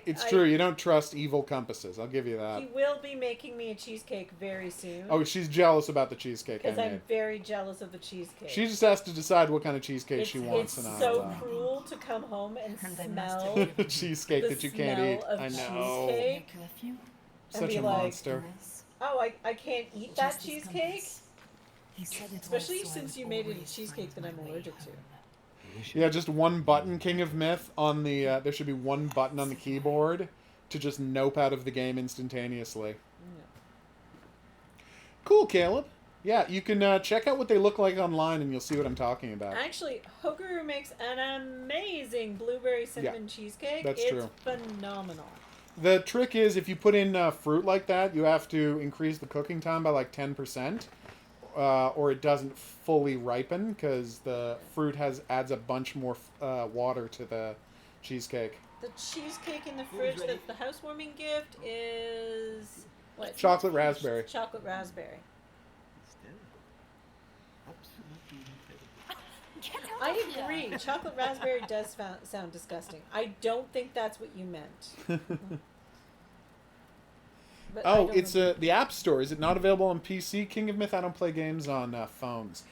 It's true, you don't trust evil compasses. I'll give you that. He will be making me a cheesecake very soon. Oh, she's jealous about the cheesecake I Because made. I'm very jealous of the cheesecake. She just has to decide what kind of cheesecake she wants. It's And so I'll, cruel to come home and smell cheesecake the that you can't smell eat. of I know. cheesecake and Such be a like, monster. oh, I can't eat that Just as cheesecake? compass. He said it Especially also, I since would you made it a always cheesecake that find I'm my way allergic to. home. Yeah, just one button, King of Myth, on the... there should be one button on the keyboard to just nope out of the game instantaneously. Cool, Caleb. Yeah, you can check out what they look like online and you'll see what I'm talking about. Actually, Hoguru makes an amazing blueberry cinnamon cheesecake. that's it's true. phenomenal. The trick is, if you put in fruit like that, you have to increase the cooking time by like 10%, or it doesn't fully ripen, because the fruit adds a bunch more water to the cheesecake. The cheesecake in the fridge that's the housewarming gift is... what? Chocolate raspberry. Chocolate raspberry. I agree. Chocolate raspberry does sound disgusting. I don't think that's what you meant. But I Oh, don't it's know. the App Store. Is it not available on PC? King of Myth, I don't play games on phones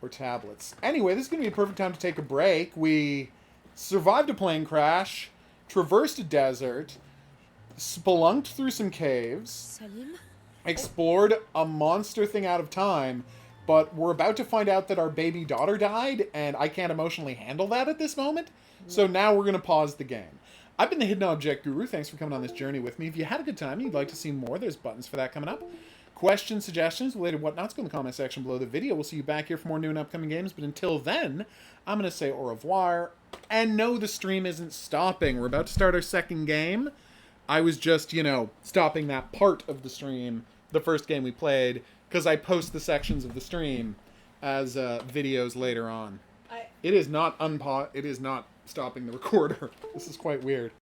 or tablets. Anyway, this is going to be a perfect time to take a break. We survived a plane crash, traversed a desert, spelunked through some caves, Salim? explored a monster thing out of time, but we're about to find out that our baby daughter died, and I can't emotionally handle that at this moment. So now we're going to pause the game. I've been the Hidden Object Guru. Thanks for coming on this journey with me. If you had a good time and you'd like to see more, there's buttons for that coming up. Questions, suggestions, related whatnots, go in the comment section below the video. We'll see you back here for more new and upcoming games. But until then, I'm going to say au revoir. And no, the stream isn't stopping. We're about to start our second game. I was just, stopping that part of the stream, the first game we played, because I post the sections of the stream as videos later on. It is not stopping the recorder. This is quite weird.